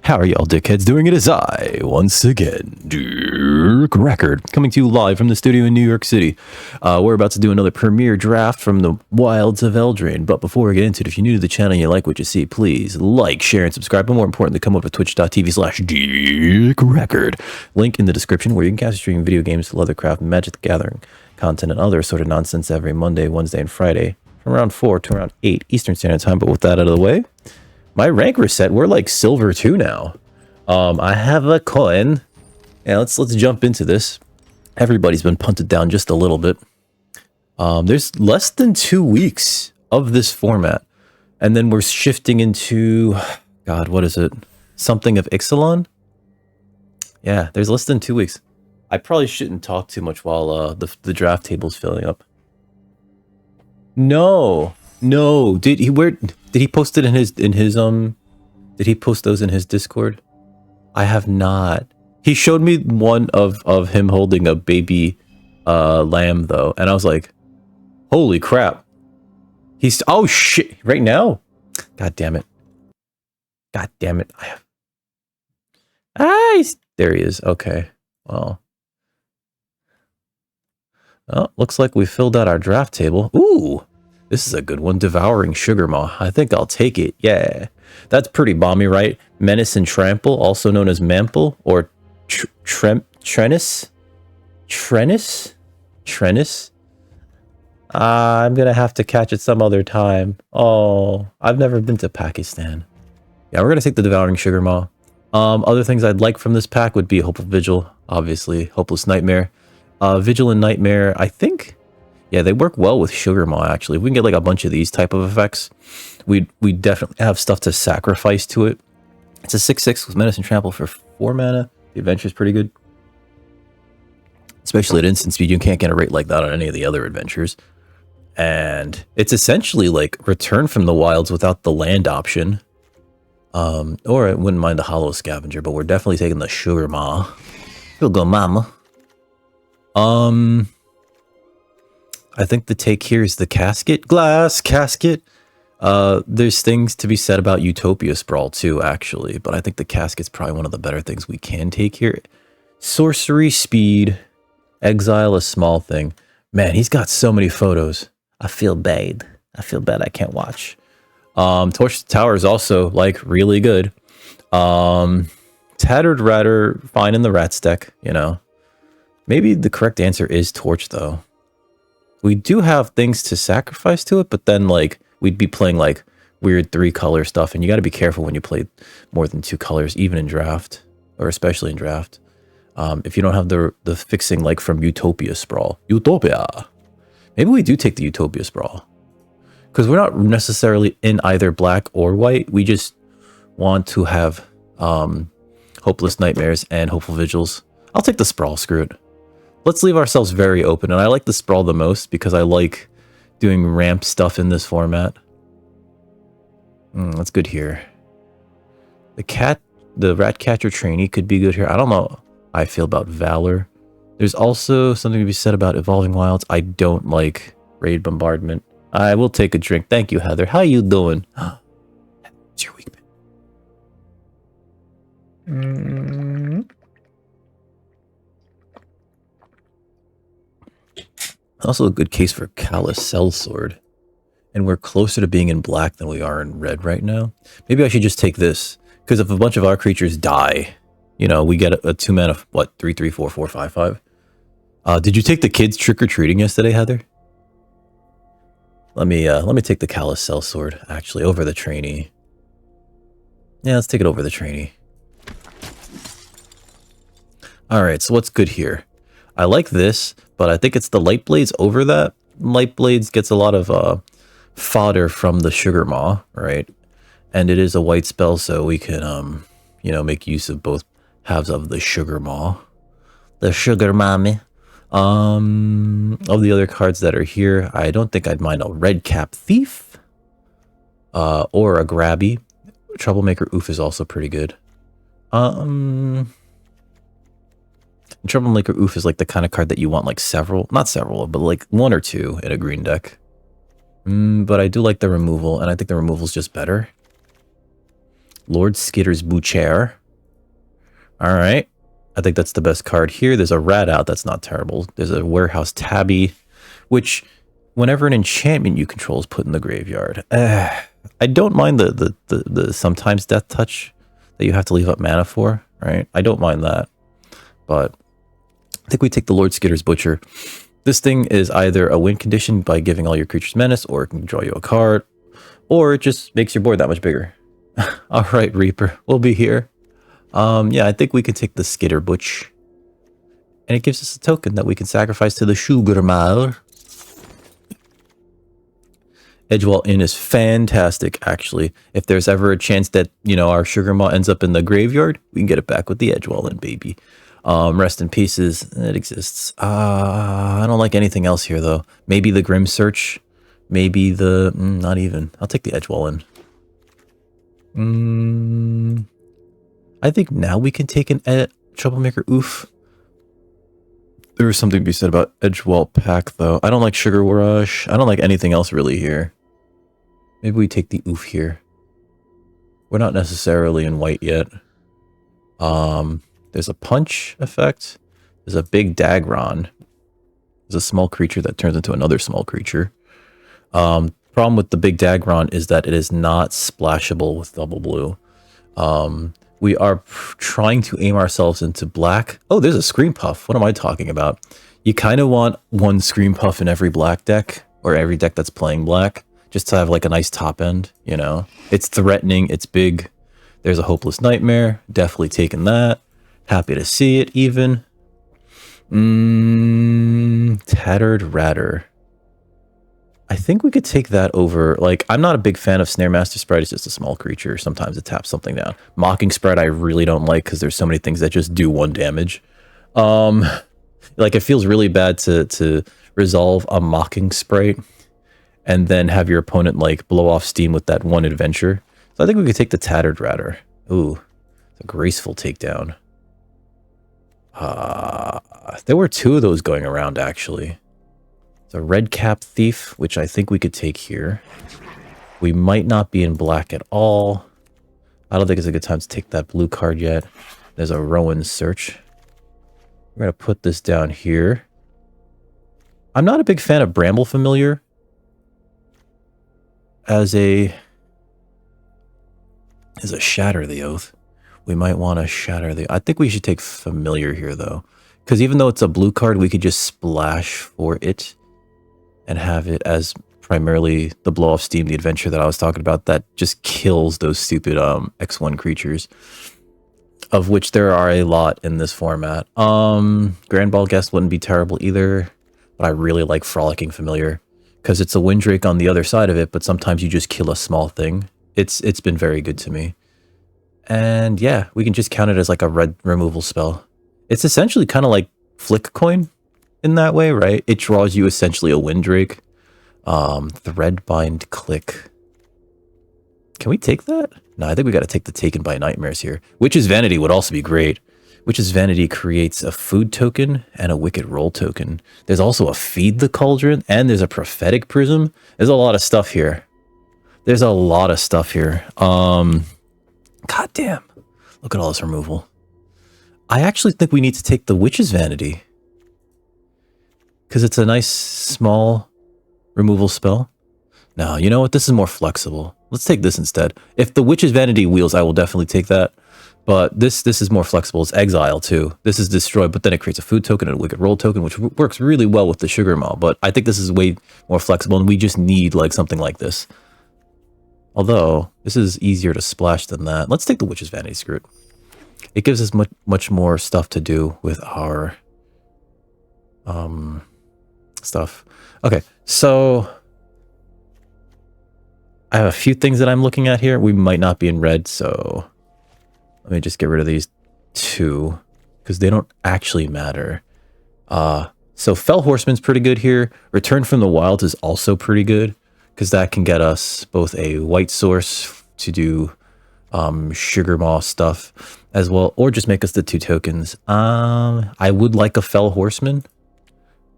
How are y'all dickheads doing? It is I, once again, Dirk Record, coming to you live from the studio in New York City. We're about to do another premiere draft from the wilds of Eldraine, but before we get into it, if you're new to the channel and you like what you see, please like, share, and subscribe, but more importantly, come over to twitch.tv/DirkRecord. Link in the description where you can catch stream video games, Leathercraft, Magic the Gathering, content, and other sort of nonsense every Monday, Wednesday, and Friday from around 4 to around 8 Eastern Standard Time. But with that out of the way, my rank reset, we're like silver 2 now. I have a coin. Yeah, let's jump into this. Everybody's been punted down just a little bit. There's less than 2 weeks of this format. And then we're shifting into, God, what is it? Something of Ixalan? Yeah, there's less than 2 weeks. I probably shouldn't talk too much while the draft table's filling up. No. Did he post it in his did he post those in his Discord? I have not. He showed me one of him holding a baby lamb though, and I was like, holy crap. He's, oh shit, right now? God damn it. I have, there he is. Okay. Well. Oh, looks like we filled out our draft table. Ooh. This is a good one. Devouring Sugar Maw. I think I'll take it. Yeah. That's pretty bomby, right? Menace and Trample, also known as Mample, or Trennis? I'm gonna have to catch it some other time. Oh, I've never been to Pakistan. Yeah, we're gonna take the Devouring Sugar Maw. Other things I'd like from this pack would be Hopeful Vigil, obviously. Hopeless Nightmare. Vigil and Nightmare, I think... Yeah, they work well with Sugar Maw, actually. If we can get like a bunch of these type of effects, we definitely have stuff to sacrifice to it. It's a 6/6 with Menace and Trample for 4 mana. The adventure's pretty good. Especially at instant speed, you can't get a rate like that on any of the other adventures. And it's essentially like Return from the Wilds without the land option. Or I wouldn't mind the Hollow Scavenger, but we're definitely taking the Sugar Maw. You'll go, mama. I think the take here is the casket. Glass casket. There's things to be said about Utopia Sprawl too, actually. But I think the casket's probably one of the better things we can take here. Sorcery, speed, exile, a small thing. Man, he's got so many photos. I feel bad. I can't watch. Torch Tower is also, like, really good. Tattered Ratter, fine in the Rats deck, you know. Maybe the correct answer is Torch, though. We do have things to sacrifice to it, but then, like, we'd be playing, like, weird 3-color stuff, and you gotta be careful when you play more than 2 colors, even in draft, or especially in draft. If you don't have the fixing, like, from Utopia Sprawl. Utopia! Maybe we do take the Utopia Sprawl. Because we're not necessarily in either black or white, we just want to have Hopeless Nightmares and Hopeful Vigils. I'll take the Sprawl, screw it. Let's leave ourselves very open, and I like the Sprawl the most because I like doing ramp stuff in this format. That's good here. The Ratcatcher Trainee could be good here. I don't know how I feel about Valor. There's also something to be said about Evolving Wilds. I don't like Raid Bombardment. I will take a drink. Thank you, Heather. How you doing? It's your week. Also a good case for Callous Sellsword. And we're closer to being in black than we are in red right now. Maybe I should just take this. Because if a bunch of our creatures die, you know, we get a 2 mana, what, 3/3, 4/4, 5/5. Did you take the kids trick-or-treating yesterday, Heather? Let me take the Callous Sellsword, actually, over the Trainee. Yeah, let's take it over the Trainee. Alright, so what's good here? I like this, but I think it's the Light Blades over that. Light Blades gets a lot of fodder from the Sugar Maw, right? And it is a white spell, so we can, you know, make use of both halves of the Sugar Maw. The Sugar Mommy. Of the other cards that are here, I don't think I'd mind a Red Cap Thief. Or a Grabby. Troublemaker Oof is also pretty good. Troublemaker Oof is like the kind of card that you want like not several, but like 1 or 2 in a green deck. But I do like the removal, and I think the removal is just better. Lord Skitter's Boucher. All right. I think that's the best card here. There's a rat out. That's not terrible. There's a warehouse tabby, which whenever an enchantment you control is put in the graveyard. I don't mind the sometimes death touch that you have to leave up mana for, right? I don't mind that. But I think we take the Lord Skitter's Butcher. This thing is either a win condition by giving all your creatures menace, or it can draw you a card, or it just makes your board that much bigger. All right, Reaper, we'll be here. Yeah, I think we can take the Skitter Butch. And it gives us a token that we can sacrifice to the Sugar Mile. Edgewall Inn is fantastic, actually. If there's ever a chance that, you know, our Sugar Maw ends up in the graveyard, we can get it back with the Edgewall Inn, baby. Rest in Pieces, it exists. I don't like anything else here, though. Maybe the Grim Search. Maybe the... not even. I'll take the Edgewall Inn. I think now we can take an Troublemaker Oof. There was something to be said about Edgewall Pack, though. I don't like Sugar Rush. I don't like anything else really here. Maybe we take the Oof here. We're not necessarily in white yet. There's a punch effect. There's a big Dagron. There's a small creature that turns into another small creature. Problem with the big Dagron is that it is not splashable with double blue. We are trying to aim ourselves into black. Oh, there's a Scream Puff. What am I talking about? You kind of want one Scream Puff in every black deck, or every deck that's playing black, just to have like a nice top end, you know? It's threatening, it's big. There's a Hopeless Nightmare. Definitely taking that. Happy to see it, even. Tattered Ratter. I think we could take that over. Like, I'm not a big fan of Snare Master Sprite. It's just a small creature. Sometimes it taps something down. Mocking Sprite I really don't like because there's so many things that just do 1 damage. Like, it feels really bad to resolve a Mocking Sprite and then have your opponent, like, blow off steam with that 1 adventure. So I think we could take the Tattered Ratter. Ooh, it's a graceful takedown. There were 2 of those going around, actually. The Red Cap Thief, which I think we could take here. We might not be in black at all. I don't think it's a good time to take that blue card yet. There's a Rowan Search. We're going to put this down here. I'm not a big fan of Bramble Familiar as a Shatter the Oath. We might want to Shatter the... I think we should take Familiar here, though. Because even though it's a blue card, we could just splash for it and have it as primarily the Blow Off Steam, the adventure that I was talking about, that just kills those stupid X1 creatures, of which there are a lot in this format. Grand Ball Guest wouldn't be terrible either, but I really like Frolicking Familiar, because it's a Windrake on the other side of it, but sometimes you just kill a small thing. It's been very good to me. And yeah, we can just count it as like a red removal spell. It's essentially kind of like Flick Coin in that way, right? It draws you essentially a Windrake. Threadbind Click. Can we take that? No, I think we got to take the Taken by Nightmares here. Witch's Vanity would also be great. Witch's Vanity creates a food token and a Wicked Roll token. There's also a Feed the Cauldron, and there's a Prophetic Prism. There's a lot of stuff here. There's a lot of stuff here. God damn. Look at all this removal. I actually think we need to take the Witch's Vanity, because it's a nice small removal spell. No, you know what? This is more flexible. Let's take this instead. If the Witch's Vanity wheels, I will definitely take that. But this is more flexible. It's Exile too. This is Destroy, but then it creates a food token and a Wicked Roll token, which works really well with the Sugar Maw. But I think this is way more flexible, and we just need like something like this. Although, this is easier to splash than that. Let's take the Witch's Vanity, screw it. It gives us much more stuff to do with our stuff. Okay, so I have a few things that I'm looking at here. We might not be in red, so let me just get rid of these 2 because they don't actually matter. So Fell Horseman's pretty good here. Return from the Wilds is also pretty good because that can get us both a white source to do Sugar Maw stuff as well, or just make us the 2 tokens. I would like a Fell Horseman,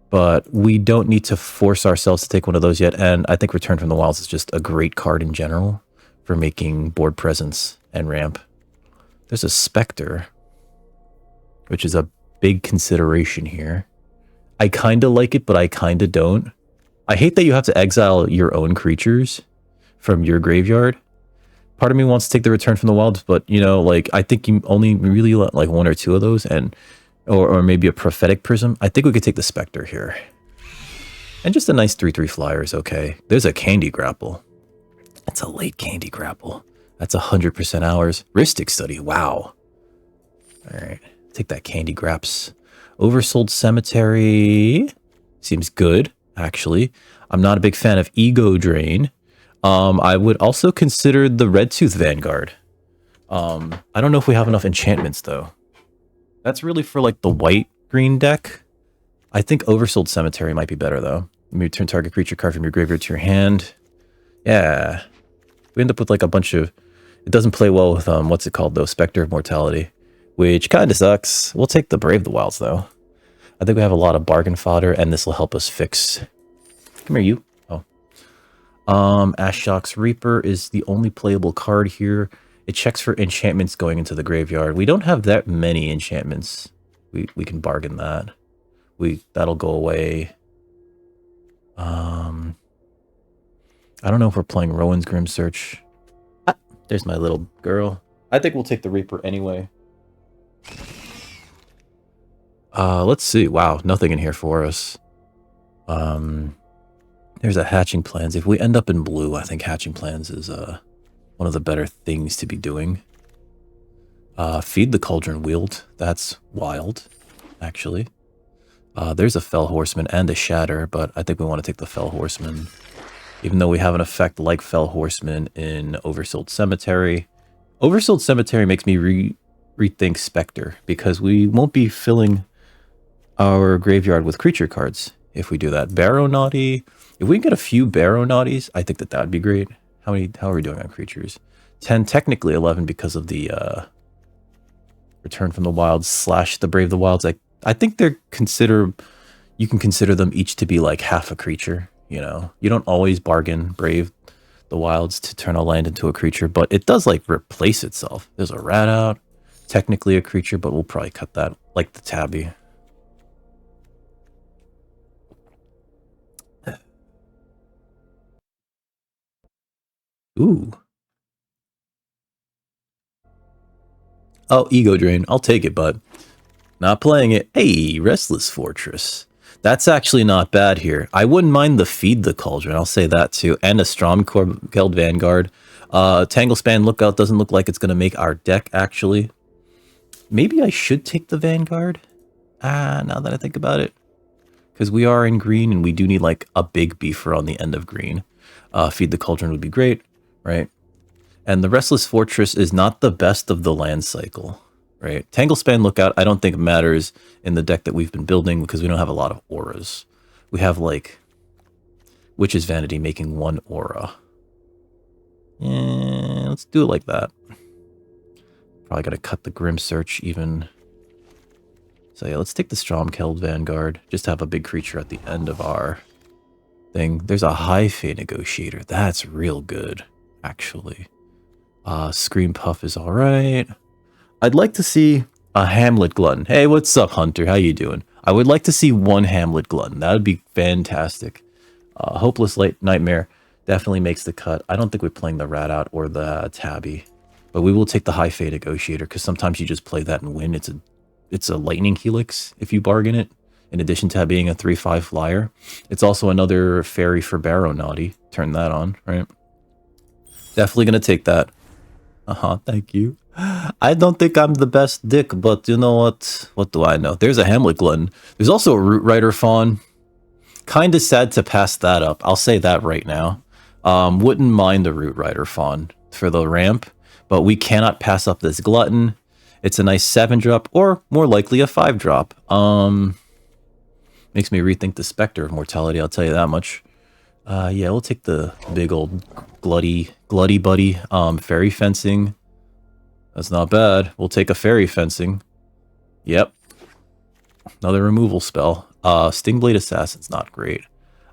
but we don't need to force ourselves to take one of those yet. And I think Return from the Wilds is just a great card in general for making board presence and ramp. There's a Spectre. which is a big consideration here. I kind of like it, but I kind of don't. I hate that you have to exile your own creatures from your graveyard. Part of me wants to take the Return from the Wilds, but, you know, like, I think you only really let, like, 1 or 2 of those, and or maybe a Prophetic Prism. I think we could take the Spectre here. And just a nice 3/3 flyer is okay. There's a Candy Grapple. It's a late Candy Grapple. That's 100% ours. Rhystic Study, wow. Alright, take that Candy Graps. Oversold Cemetery seems good, actually. I'm not a big fan of Ego Drain. I would also consider the Red Tooth Vanguard. I don't know if we have enough enchantments, though. That's really for, like, the white-green deck. I think Oversold Cemetery might be better, though. Let me return target creature card from your graveyard to your hand. Yeah. We end up with, like, a bunch of... It doesn't play well with, what's it called, though? Spectre of Mortality. Which kind of sucks. We'll take the Brave the Wilds, though. I think we have a lot of bargain fodder, and this will help us fix... Come here, you. Oh. Ashok's Reaper is the only playable card here. It checks for enchantments going into the graveyard. We don't have that many enchantments. We can bargain that. That'll go away. I don't know if we're playing Rowan's Grim Search. Ah, there's my little girl. I think we'll take the Reaper anyway. Let's see. Wow, nothing in here for us. There's a Hatching Plans. If we end up in blue, I think Hatching Plans is one of the better things to be doing. Feed the Cauldron Wield. That's wild, actually. There's a Fell Horseman and a Shatter, but I think we want to take the Fell Horseman. Even though we have an effect like Fell Horseman in Oversold Cemetery. Oversold Cemetery makes me rethink Spectre, because we won't be filling our graveyard with creature cards if we do that. Barrow Naughty. If we can get a few Barrow Naughties, I think that would be great. How are we doing on creatures? 10, technically 11 because of the Return from the Wilds / the Brave the Wilds. I think you can consider them each to be like half a creature, you know. You don't always bargain Brave the Wilds to turn a land into a creature, but it does like replace itself. There's a Rat out, technically a creature, but we'll probably cut that, like the Tabby. Ooh. Oh, Ego Drain. I'll take it, but not playing it. Hey, Restless Fortress. That's actually not bad here. I wouldn't mind the Feed the Cauldron. I'll say that too. And a Stromkeld Vanguard. Tanglespan Lookout doesn't look like it's going to make our deck, actually. Maybe I should take the Vanguard. Now that I think about it. Because we are in green and we do need like a big beefer on the end of green. Feed the Cauldron would be great, right? And the Restless Fortress is not the best of the land cycle, right? Tanglespan Lookout I don't think matters in the deck that we've been building because we don't have a lot of auras. We have like Witch's Vanity making 1 aura. Yeah, let's do it like that. Probably gotta cut the Grim Search even. So yeah, let's take the Stromkeld Vanguard. Just have a big creature at the end of our thing. There's a High Fate Negotiator. That's real good, actually. Scream Puff is alright. I'd like to see a Hamlet Glutton. Hey, what's up, Hunter? How you doing? I would like to see 1 Hamlet Glutton. That would be fantastic. Hopeless Nightmare definitely makes the cut. I don't think we're playing the Rat out or the Tabby. But we will take the High Fate Negotiator, because sometimes you just play that and win. It's a Lightning Helix, if you bargain it. In addition to being a 3/5 flyer. It's also another fairy for Barrow Naughty. Turn that on, right? Definitely going to take that. Thank you. I don't think I'm the best dick, but you know what? What do I know? There's a Hamlet Glutton. There's also a Root Rider Fawn. Kind of sad to pass that up. I'll say that right now. Wouldn't mind the Root Rider Fawn for the ramp, but we cannot pass up this Glutton. It's a nice 7-drop, or more likely a 5-drop. Makes me rethink the Spectre of Mortality, I'll tell you that much. Yeah, we'll take the big old glutty buddy. Fairy Fencing. That's not bad. We'll take a Fairy Fencing. Yep. Another removal spell. Stingblade Assassin's not great.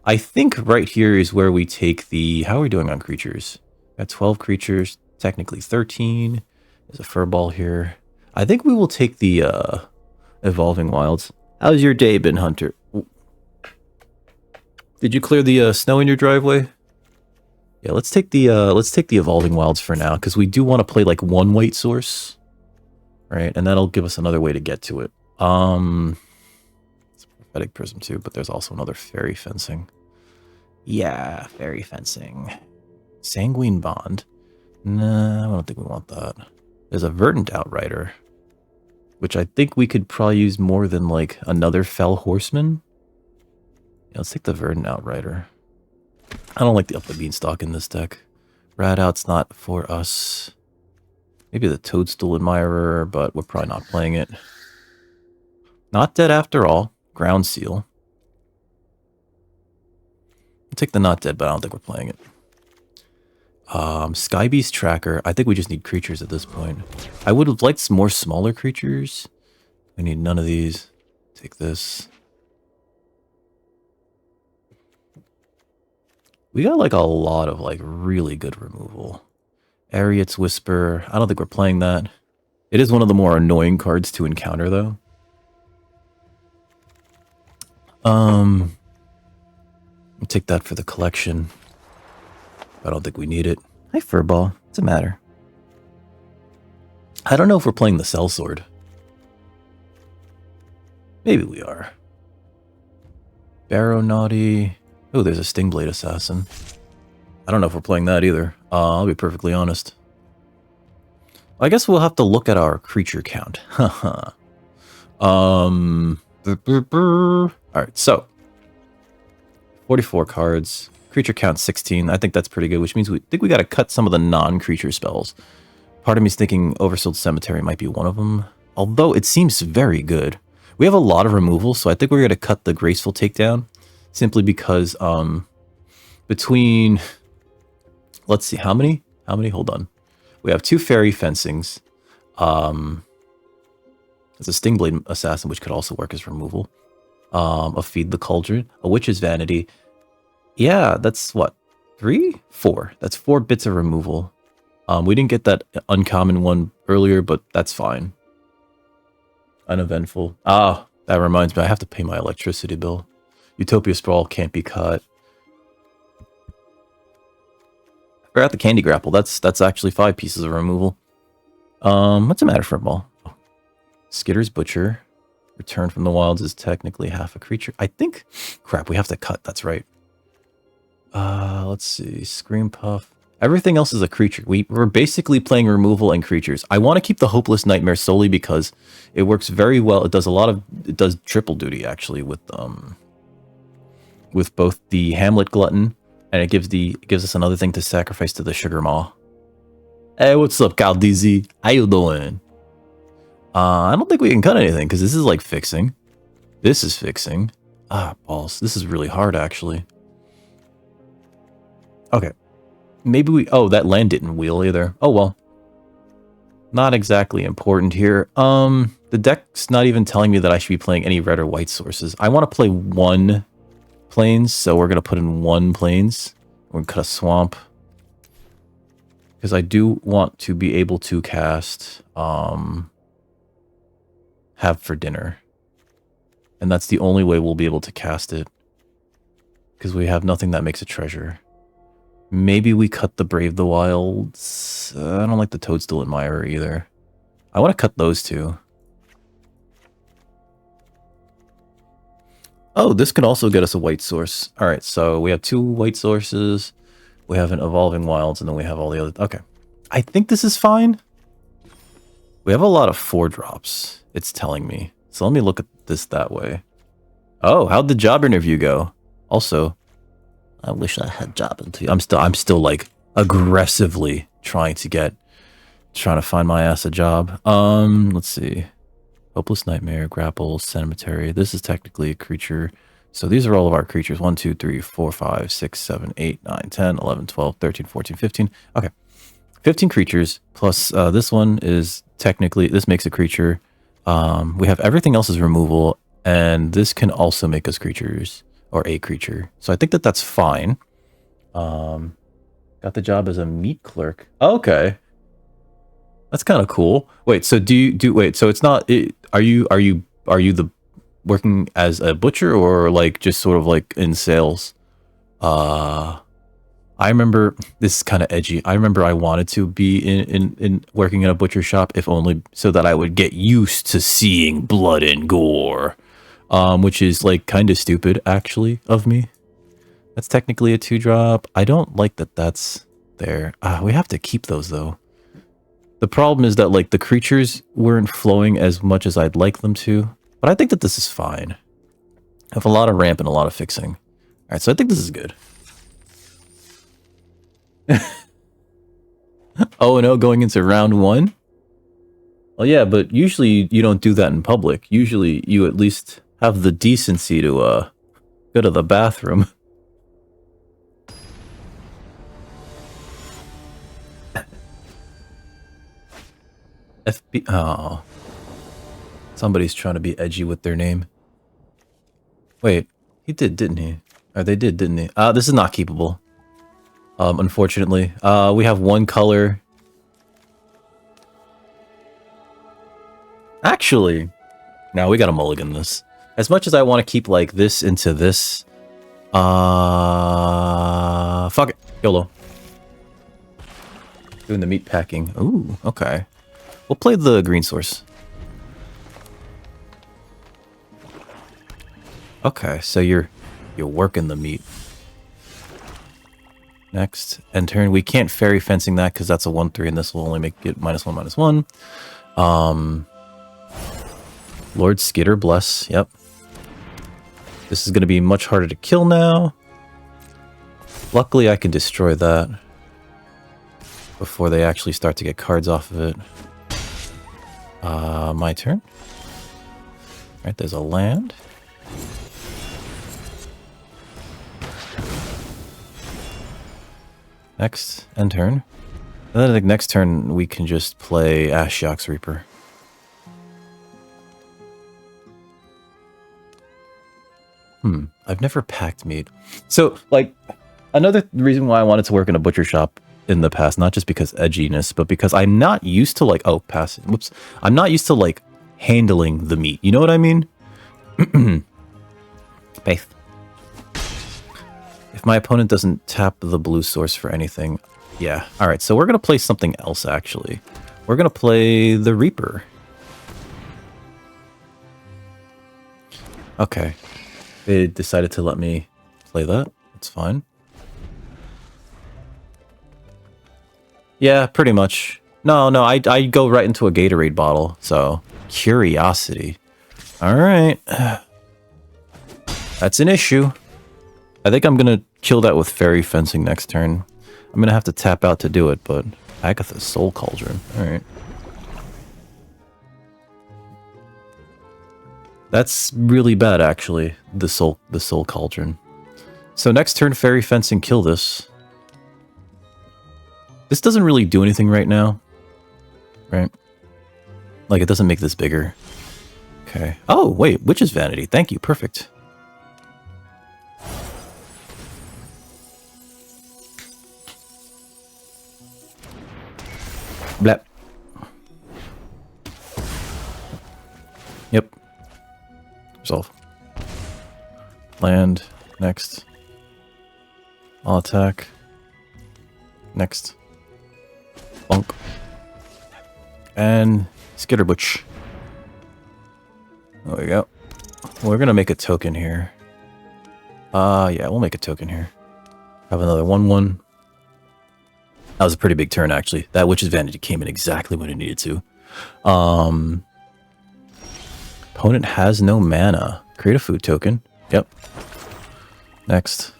I think right here is where we take the... How are we doing on creatures? Got 12 creatures. Technically 13. There's a Furball here. I think we will take the Evolving Wilds. How's your day been, Hunter? Did you clear the snow in your driveway? Yeah, let's take the Evolving Wilds for now, because we do want to play like one white source, right? And that'll give us another way to get to it. It's Prophetic Prism too, but there's also another Fairy Fencing. Yeah, Fairy Fencing. Sanguine Bond. Nah, I don't think we want that. There's a Verdant Outrider, which I think we could probably use more than like another Fell Horseman. Yeah, let's take the Verdant Outrider. I don't like the Up the Beanstalk in this deck. Rat Out's not for us. Maybe the Toadstool Admirer, but we're probably not playing it. Not Dead after all. Ground Seal. I'll take the Not Dead, but I don't think we're playing it. Sky Beast Tracker. I think we just need creatures at this point. I would have liked some more smaller creatures. We need none of these. Take this. We got like a lot of like really good removal. Ariet's Whisper. I don't think we're playing that. It is one of the more annoying cards to encounter though. I'll take that for the collection. I don't think we need it. Hi, Furball. What's the matter? I don't know if we're playing the Sellsword. Maybe we are. Barrow Naughty. Oh, there's a Stingblade Assassin. I don't know if we're playing that either. I'll be perfectly honest. I guess we'll have to look at our creature count. Alright, so 44 cards. Creature count 16. I think that's pretty good, which means we think we got to cut some of the non-creature spells. Part of me is thinking Oversold Cemetery might be one of them, although it seems very good. We have a lot of removal, so I think we're going to cut the Graceful Takedown, simply because between, let's see, how many? Hold on. We have 2 Fairy Fencings. There's a Stingblade Assassin, which could also work as removal. A Feed the Cauldron, a Witch's Vanity. Yeah, that's what? 3? 4. That's 4 bits of removal. We didn't get that uncommon one earlier, but that's fine. Uneventful. Ah, that reminds me, I have to pay my electricity bill. Utopia Sprawl can't be cut. I forgot the Candy Grapple. That's actually 5 pieces of removal. What's the matter, Furball? Oh. Skitter's Butcher. Return from the Wilds is technically half a creature. I think... Crap, we have to cut. That's right. Let's see. Scream Puff. Everything else is a creature. We're basically playing removal and creatures. I want to keep the Hopeless Nightmare solely because it works very well. It does a lot of... It does triple duty, actually, with both the Hamlet Glutton, and it gives us another thing to sacrifice to the Sugar Maw. Hey, what's up, Cal DZ? How you doing? I don't think we can cut anything, because this is like fixing. This is fixing. Ah, balls. This is really hard, actually. Okay. Maybe we... Oh, that land didn't wheel either. Oh, well. Not exactly important here. The deck's not even telling me that I should be playing any red or white sources. I want to play 1 plains, so we're going to put in 1 plains. We're going to cut a swamp. Because I do want to be able to cast... Have for Dinner. And that's the only way we'll be able to cast it. Because we have nothing that makes a treasure. Maybe we cut the Brave the Wilds. I don't like the Toadstool Admirer either. I want to cut those 2. Oh, this can also get us a white source. Alright, so we have 2 white sources. We have an Evolving Wilds, and then we have all the other... Okay. I think this is fine. We have a lot of 4 drops, it's telling me. So let me look at this that way. Oh, how'd the job interview go? Also, I wish I had job interview. I'm still like aggressively trying to find my ass a job. Let's see. Hopeless Nightmare, Grapple, Cemetery. This is technically a creature. So these are all of our creatures. 1, 2, 3, 4, 5, 6, 7, 8, 9, 10, 11, 12, 13, 14, 15. Okay. 15 creatures, plus this one is technically, this makes a creature. We have everything else is removal, and this can also make us creatures, or a creature. So I think that that's fine. Got the job as a meat clerk. Okay. That's kind of cool. Wait, so wait, so it's not, are you are you the working as a butcher or like just sort of like in sales? I remember, this is kind of edgy. I remember I wanted to be in working in a butcher shop, if only so that I would get used to seeing blood and gore, which is like kind of stupid actually of me. That's technically a 2-drop. I don't like that that's there. We have to keep those though. The problem is that like the creatures weren't flowing as much as I'd like them to, but I think that this is fine. I have a lot of ramp and a lot of fixing. All right, so I think this is good. Oh no, going into round 1? Well, yeah, but usually you don't do that in public. Usually you at least have the decency to go to the bathroom. FB. Oh. Somebody's trying to be edgy with their name. Wait, he did, didn't he? Or they did, didn't they? This is not keepable. Unfortunately. We have one color. Actually, no, we gotta mulligan this. As much as I want to keep like this into this, fuck it, YOLO. Doing the meat packing. Ooh, okay. We'll play the green source. Okay, so you're working the meat. Next, end turn. We can't fairy fencing that because that's a 1/3, and this will only make it -1/-1. Lord Skitter, bless. Yep. This is going to be much harder to kill now. Luckily, I can destroy that before they actually start to get cards off of it. My turn. All right, there's a land. Next, end turn. And then I think next turn we can just play Ashiok's Reaper. I've never packed meat. So, like, another reason why I wanted to work in a butcher shop in the past, not just because edginess, but because I'm not used to, like, oh, pass it. Whoops. I'm not used to, like, handling the meat. You know what I mean? Faith. If my opponent doesn't tap the blue source for anything, yeah. All right, so we're going to play something else, actually. We're going to play the Reaper. Okay. They decided to let me play that. That's fine. Yeah, pretty much. No, I go right into a Gatorade bottle, so curiosity. All right. That's an issue. I think I'm going to kill that with fairy fencing next turn. I'm going to have to tap out to do it, but Agatha's Soul Cauldron. All right. That's really bad, actually, the soul Cauldron. So next turn, fairy fencing, kill this. This doesn't really do anything right now, right? Like, it doesn't make this bigger. Okay. Oh, wait, Witch's Vanity. Thank you. Perfect. Blep. Yep. Resolve. Land. Next. I'll attack. Next. Bonk. And Skitterbutch. There we go. We're gonna make a token here. Yeah, we'll make a token here. Have another 1/1. That was a pretty big turn, actually. That Witch's Vanity came in exactly when it needed to. Opponent has no mana. Create a food token. Yep. Next.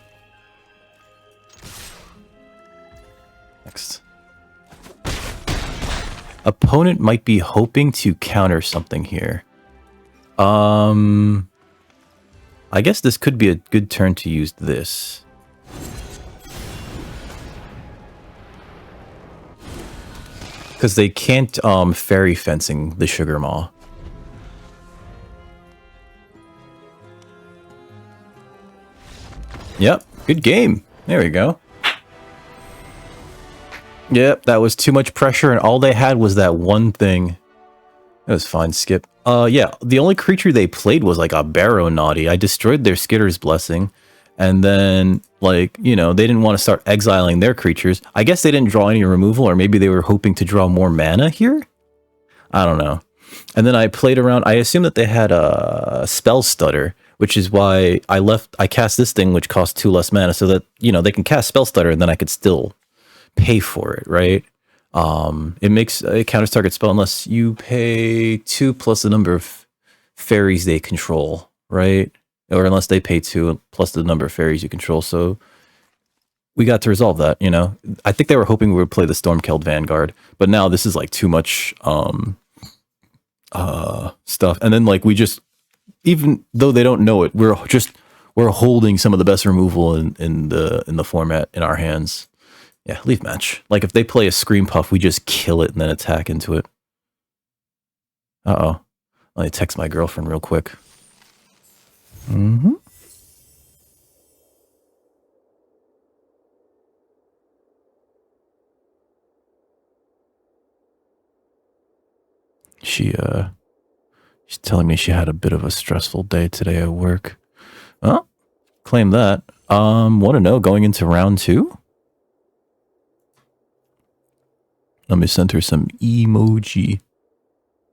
Next. Opponent might be hoping to counter something here. I guess this could be a good turn to use this. Because they can't fairy fencing the Sugar Maw. Yep, good game. There we go. Yep, that was too much pressure, and all they had was that one thing. It was fine, Skip. Yeah, the only creature they played was like a Barrow Naughty. I destroyed their Skitter's Blessing, and then, like, you know, they didn't want to start exiling their creatures. I guess they didn't draw any removal, or maybe they were hoping to draw more mana here? I don't know. And then I played around. I assume that they had a Spell Stutter, which is why I cast this thing, which costs 2 less mana, so that, you know, they can cast Spell Stutter, and then I could still pay for it, right? It counters target spell unless you pay 2 plus the number of fairies they control, right? Or unless they pay 2 plus the number of fairies you control. So we got to resolve that, you know. I think they were hoping we would play the Stormkeld Vanguard, but now this is like too much stuff. And then, like, we just, even though they don't know it, we're holding some of the best removal in the format in our hands. Yeah, leave match. Like, if they play a Scream Puff, we just kill it and then attack into it. Uh-oh. Let me text my girlfriend real quick. Mm-hmm. She's telling me she had a bit of a stressful day today at work. Well, claim that. Want to know going into round 2? Let me send her some emoji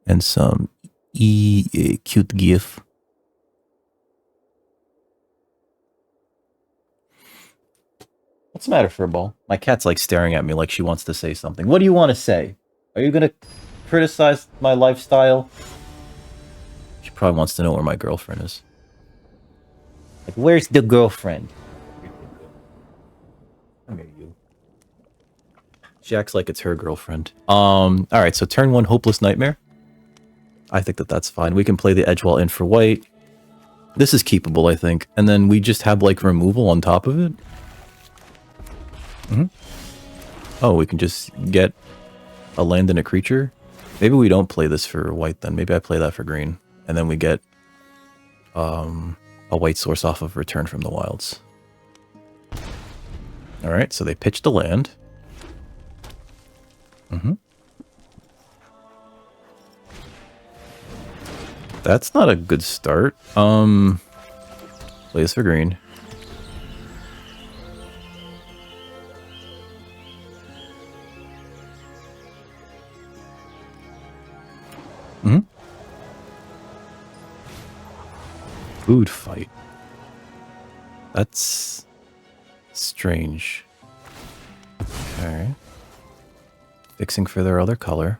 and some cute gif. What's the matter, Furball? My cat's like staring at me like she wants to say something. What do you want to say? Are you going to criticize my lifestyle? She probably wants to know where my girlfriend is. Like, where's the girlfriend? Come here, you. She acts like it's her girlfriend. Alright, so turn 1, Hopeless Nightmare. I think that's fine. We can play the Edgewall in for white. This is keepable, I think. And then we just have, like, removal on top of it. Mm-hmm. Oh, we can just get a land and a creature? Maybe we don't play this for white then. Maybe I play that for green. And then we get a white source off of Return from the Wilds. Alright, so they pitched a land. Mm-hmm. That's not a good start. Play this for green. Mm-hmm. Food fight. That's strange. Okay. Fixing for their other color.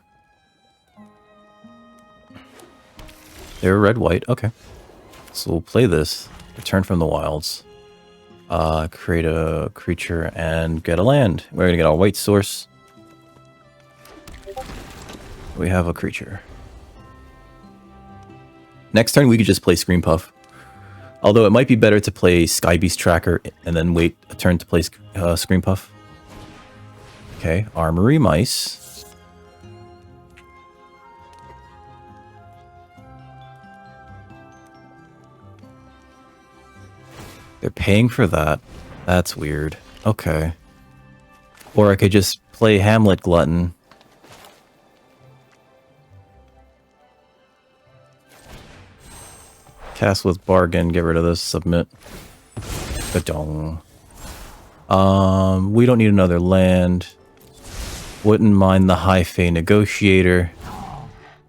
They're red-white. Okay. So we'll play this. Return from the Wilds. Create a creature and get a land. We're going to get our white source. We have a creature. Next turn, we could just play Scream Puff. Although it might be better to play Skybeast Tracker and then wait a turn to play Scream Puff. Okay, Armory Mice. They're paying for that. That's weird. Okay. Or I could just play Hamlet Glutton. Cast with Bargain, get rid of this, submit. Ba-dong. We don't need another land. Wouldn't mind the High Fae Negotiator.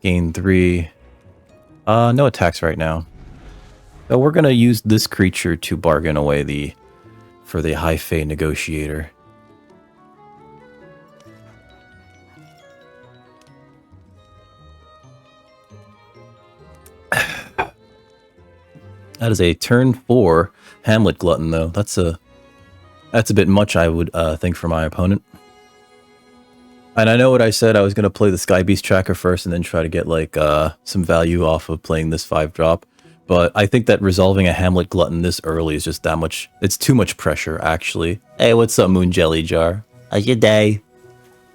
Gain 3. No attacks right now. So we're gonna use this creature to bargain away for the High Fae Negotiator. That is a turn 4 Hamlet Glutton, though. That's a bit much, I would think, for my opponent. And I know what I said. I was going to play the Skybeast Tracker first and then try to get, like, some value off of playing this 5-drop. But I think that resolving a Hamlet Glutton this early is just that much... It's too much pressure, actually. Hey, what's up, Moon Jelly Jar? How's your day?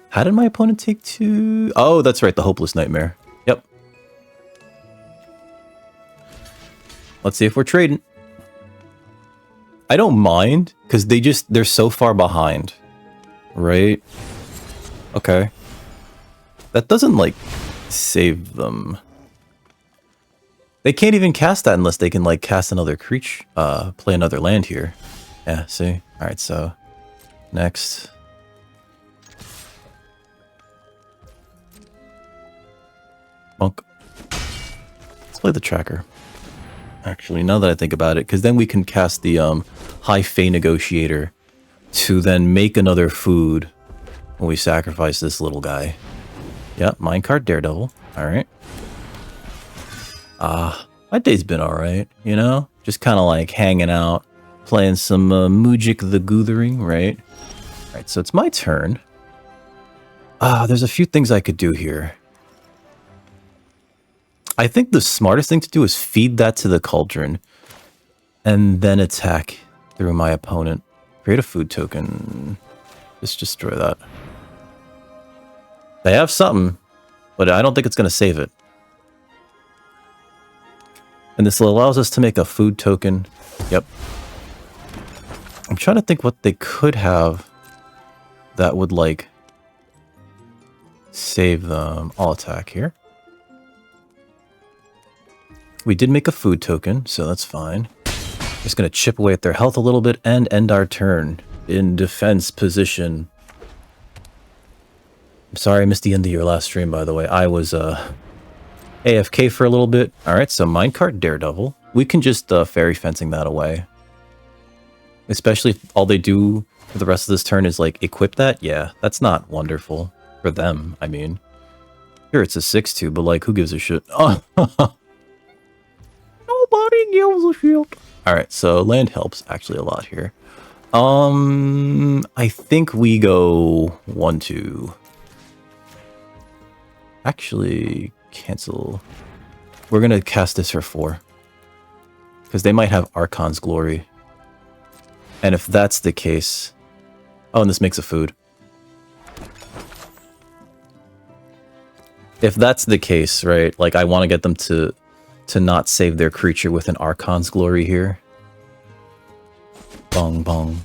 How did my opponent take 2? Oh, that's right, the Hopeless Nightmare. Yep. Let's see if we're trading. I don't mind, because they're so far behind. Right? Okay. That doesn't, like, save them. They can't even cast that unless they can, like, cast another creature, play another land here. Yeah, see? Alright, so, next. Monk. Let's play the tracker. Actually, now that I think about it, because then we can cast the, High Fae Negotiator to then make another food when we sacrifice this little guy. Yep, minecart Daredevil. Alright. My day's been alright, you know? Just kind of like hanging out, playing some Mujik the Guthering, right? Alright, so it's my turn. There's a few things I could do here. I think the smartest thing to do is feed that to the cauldron and then attack through my opponent. Create a food token. Just destroy that. They have something, but I don't think it's going to save it. And this allows us to make a food token. Yep. I'm trying to think what they could have that would, like, save them. I'll attack here. We did make a food token, so that's fine. Just going to chip away at their health a little bit and end our turn in defense position. I'm sorry I missed the end of your last stream, by the way. I was AFK for a little bit. Alright, so minecart Daredevil. We can just fairy fencing that away. Especially if all they do for the rest of this turn is, like, equip that. Yeah, that's not wonderful. For them, I mean. Here it's a 6-2, but, like, who gives a shit? Oh, nobody gives a shit. Alright, so land helps actually a lot here. I think we go 1-2. Actually, cancel. We're gonna cast this for 4. Because they might have Archon's Glory. And if that's the case... Oh, and this makes a food. If that's the case, right, like, I want to get them to not save their creature with an Archon's Glory here. Bong, bong.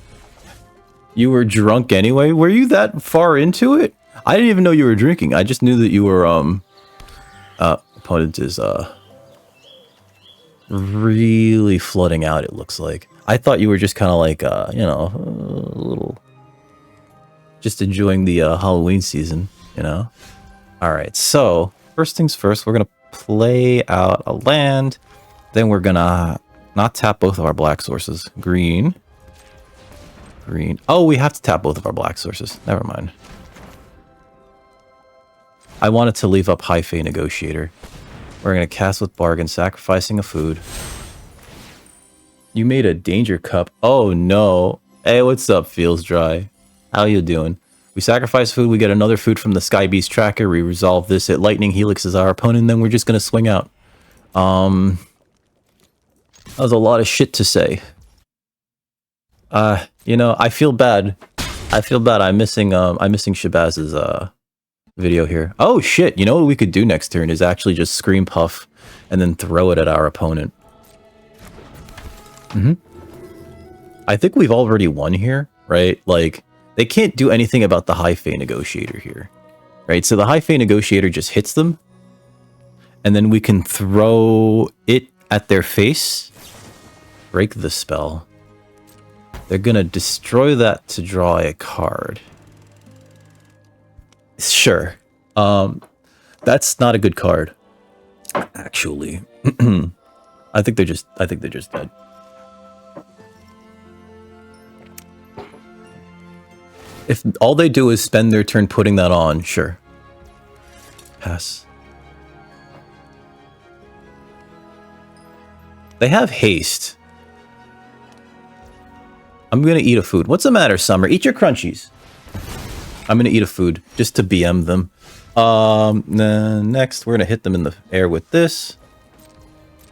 You were drunk anyway? Were you that far into it? I didn't even know you were drinking. I just knew that you were, opponent is, really flooding out, it looks like. I thought you were just kind of like, you know, a little... Just enjoying the, Halloween season, you know? Alright, so, first things first, we're gonna play out a land. Then we're gonna not tap both of our black sources. Green. Green. Oh, we have to tap both of our black sources. Never mind. I wanted to leave up High Fae Negotiator. We're gonna cast with Bargain, sacrificing a food. You made a danger cup. Oh no. Hey, what's up, Feels Dry? How you doing? We sacrifice food, we get another food from the Sky Beast tracker, we resolve this, hit Lightning Helix as our opponent, and then we're just gonna swing out. That was a lot of shit to say. You know, I feel bad. I'm missing Shabaz's, video here. Oh shit, you know what we could do next turn is actually just Scream Puff and then throw it at our opponent. I think we've already won here, right? Like, they can't do anything about the High Fae Negotiator here, right? So the High Fae Negotiator just hits them, and then we can throw it at their face, break the spell. They're gonna destroy that to draw a card. Sure. That's not a good card, actually. I think they're just dead. If all they do is spend their turn putting that on, sure. Pass. They have haste. I'm gonna eat a food. What's the matter, Summer? Eat your crunchies. I'm gonna eat a food just to BM them. Next, we're gonna hit them in the air with this.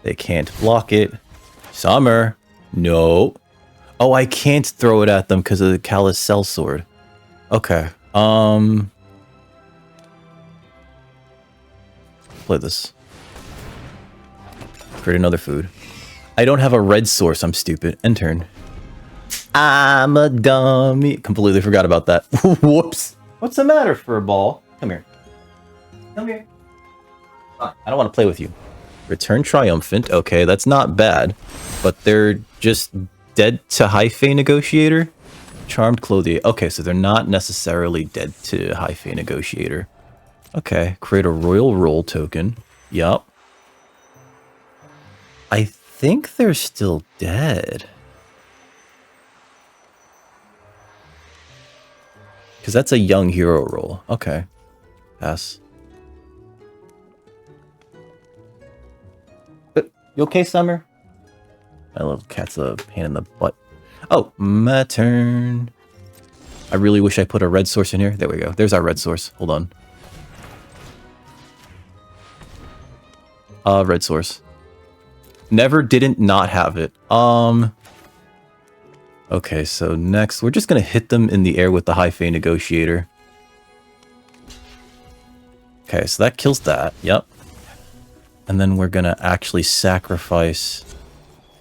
They can't block it. Summer. No. Oh, I can't throw it at them because of the Callous Sellsword. Okay. Play this. Create another food. I don't have a red source, I'm stupid. End turn. I'm a dummy. Completely forgot about that. Whoops. What's the matter, Furball? Come here. Come here. I don't want to play with you. Return Triumphant. Okay, that's not bad. But they're just dead to High-Fae Negotiator. Charmed Clothier. Okay, so they're not necessarily dead to High-Fae Negotiator. Okay, create a Royal Roll token. Yup. I think they're still dead. Because that's a young hero roll. Okay. Pass. You okay, Summer? My little cat's a pain in the butt. Oh, my turn. I really wish I put a red source in here. There we go. There's our red source. Hold on. Red source. Never didn't not have it. Okay, so next, we're just going to hit them in the air with the High-Fae Negotiator. Okay, so that kills that. Yep. And then we're going to actually sacrifice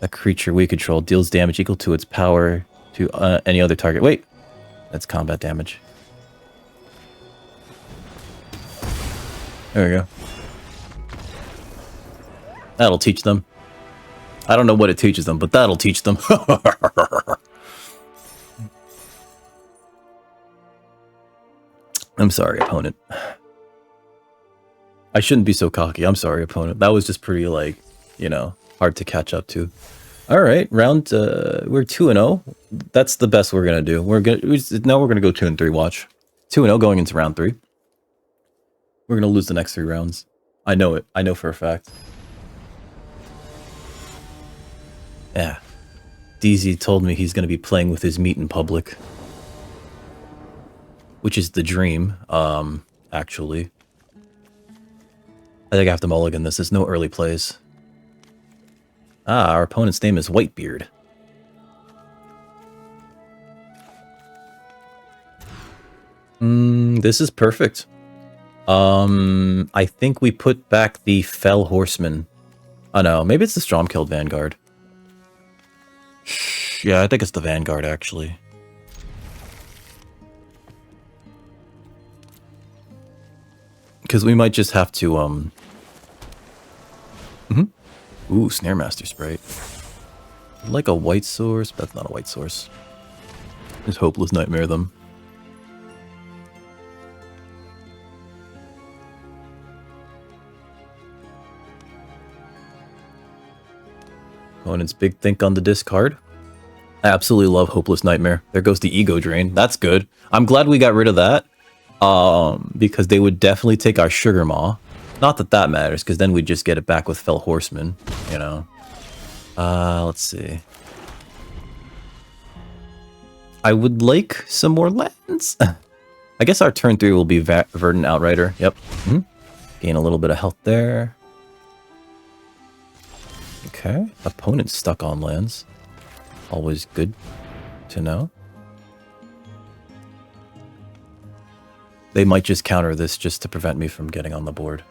a creature we control. Deals damage equal to its power to any other target. Wait. That's combat damage. There we go. That'll teach them. I don't know what it teaches them, but that'll teach them. I'm sorry, opponent. I shouldn't be so cocky. I'm sorry, opponent. That was just pretty, like, you know, hard to catch up to. All right, round. We're 2-0. That's the best we're gonna do. Now we're gonna go 2-3. Watch, 2-0 going into round 3. We're gonna lose the next 3 rounds. I know it. I know for a fact. Yeah, DZ told me he's gonna be playing with his meat in public, which is the dream. Actually. I think I have to mulligan this. There's no early plays. Ah, our opponent's name is Whitebeard. This is perfect. I think we put back the Fell Horseman. Oh no, maybe it's the Stromkilled Vanguard. Yeah, I think it's the Vanguard, actually. Because we might just have to, Ooh, Snare Master Sprite. Like a white source, but that's not a white source. Just Hopeless Nightmare them. Opponent's Big Think on the discard. I absolutely love Hopeless Nightmare. There goes the Ego Drain. That's good. I'm glad we got rid of that. Because they would definitely take our Sugar Maw. Not that that matters, because then we'd just get it back with Fell Horseman, you know. Let's see. I would like some more lands. I guess our turn 3 will be Verdant Outrider. Yep. Gain a little bit of health there. Okay. Opponent's stuck on lands. Always good to know. They might just counter this just to prevent me from getting on the board.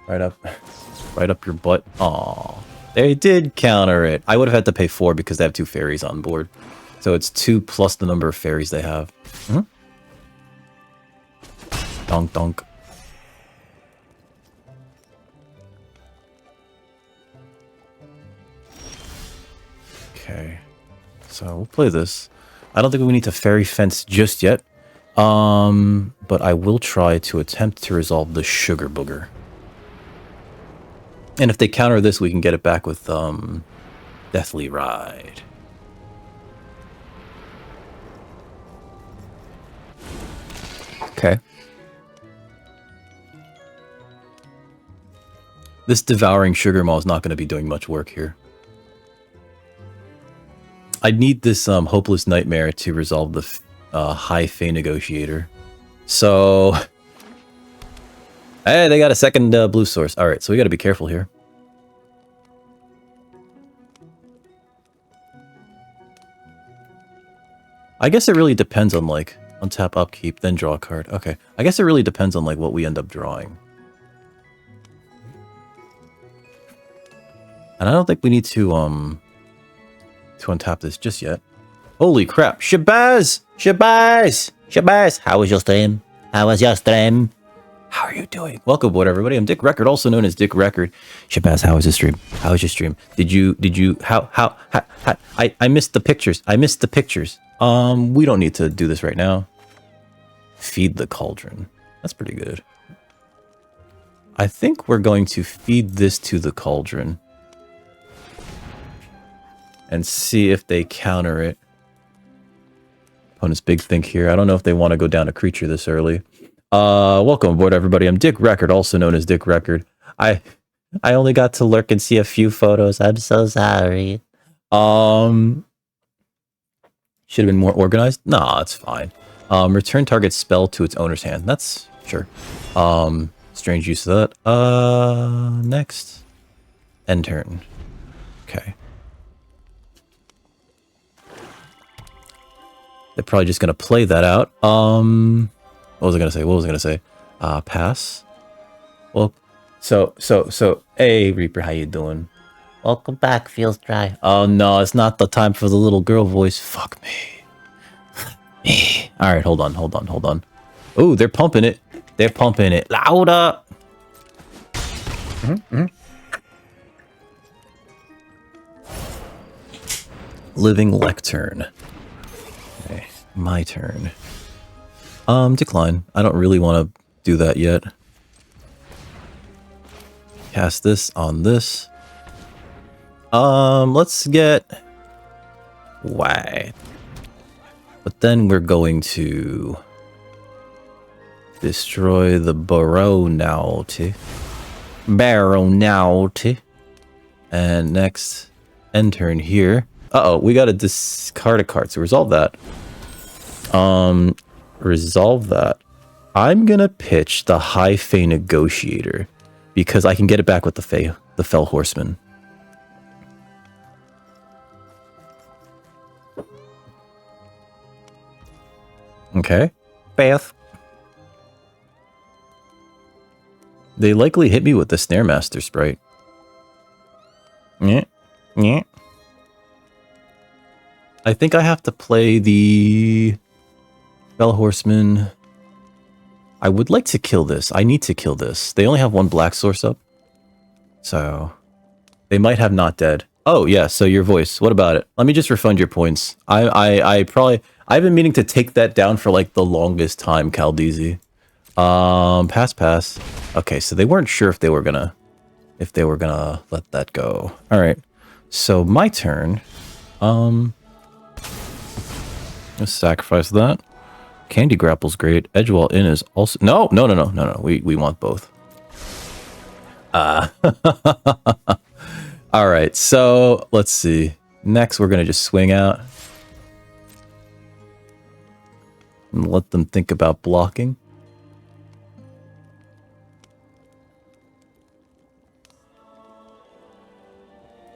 Right up your butt. Aw, they did counter it. I would have had to pay 4 because they have 2 fairies on board. So it's 2 plus the number of fairies they have. Donk donk. Okay, so we'll play this. I don't think we need to fairy fence just yet. But I will try to attempt to resolve the Sugar Booger. And if they counter this, we can get it back with, Deathly Ride. Okay. This Devouring Sugar Maw is not going to be doing much work here. I need this, Hopeless Nightmare to resolve the High-Fae Negotiator. So, hey, they got a second blue source. All right, so we got to be careful here. I guess it really depends on, like, untap, upkeep, then draw a card. Okay, I guess it really depends on, like, what we end up drawing. And I don't think we need to untap this just yet. Holy crap, Shabazz! Shabazz! Shabazz! How was your stream? How was your stream? How are you doing? Welcome aboard, everybody. I'm Dick Record, also known as Dick Record. Shabazz, how was the stream? How was your stream? Did you, I missed the pictures. I missed the pictures. We don't need to do this right now. Feed the cauldron. That's pretty good. I think we're going to feed this to the cauldron. And see if they counter it. Opponent's big think here. I don't know if they want to go down a creature this early. Welcome aboard, everybody. I'm Dick Record, also known as Dick Record. I only got to lurk and see a few photos. I'm so sorry. Should have been more organized. Nah, it's fine. Return target spell to its owner's hand. That's sure. Strange use of that. Next. End turn. Okay. They're probably just gonna play that out. What was I gonna say? Pass. Well, so, hey, Reaper, how you doing? Welcome back, feels dry. Oh no, it's not the time for the little girl voice. Fuck me. Me. Alright, hold on. Oh, they're pumping it. They're pumping it. Louder! Living Lectern. Okay, my turn. Decline. I don't really want to do that yet. Cast this on this. Let's get white. But then we're going to destroy the Baronauti. And next, end turn here. Uh-oh, we gotta discard a card, so resolve that. Resolve that. I'm gonna pitch the High Fae Negotiator because I can get it back with the Fell Horseman. Okay. Bath. They likely hit me with the Snare Master Sprite. Yeah. I think I have to play the Fell Horseman. I would like to kill this. I need to kill this. They only have one black source up. So they might have Not Dead. Oh yeah, so your voice. What about it? Let me just refund your points. I've been meaning to take that down for like the longest time, Caldeezy. Pass. Okay, so they weren't sure if they were gonna let that go. Alright. So my turn. Let's sacrifice that. Candy Grapple's great. Edgewall In is also... No. We want both. Alright, so let's see. Next, we're going to just swing out. And let them think about blocking.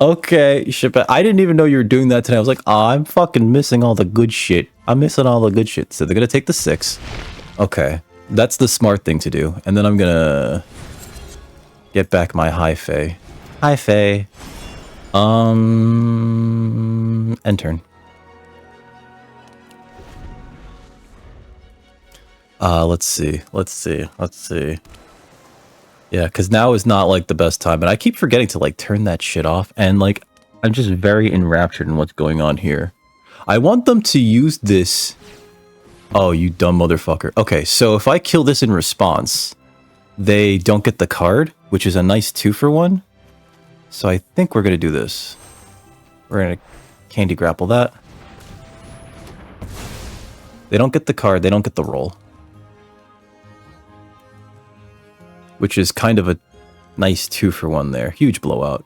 Okay, shit. I didn't even know you were doing that today. I was like, oh, I'm fucking missing all the good shit. I'm missing all the good shit. So they're gonna take the 6. Okay, that's the smart thing to do. And then I'm gonna get back my High Fae. High Fae. End turn. Let's see. Yeah, because now is not, like, the best time. And I keep forgetting to, like, turn that shit off. And, like, I'm just very enraptured in what's going on here. I want them to use this... Oh, you dumb motherfucker. Okay, so if I kill this in response, they don't get the card, which is a nice 2-for-1. So I think we're going to do this. We're going to Candy Grapple that. They don't get the card, they don't get the roll. Which is kind of a nice 2-for-1 there. Huge blowout.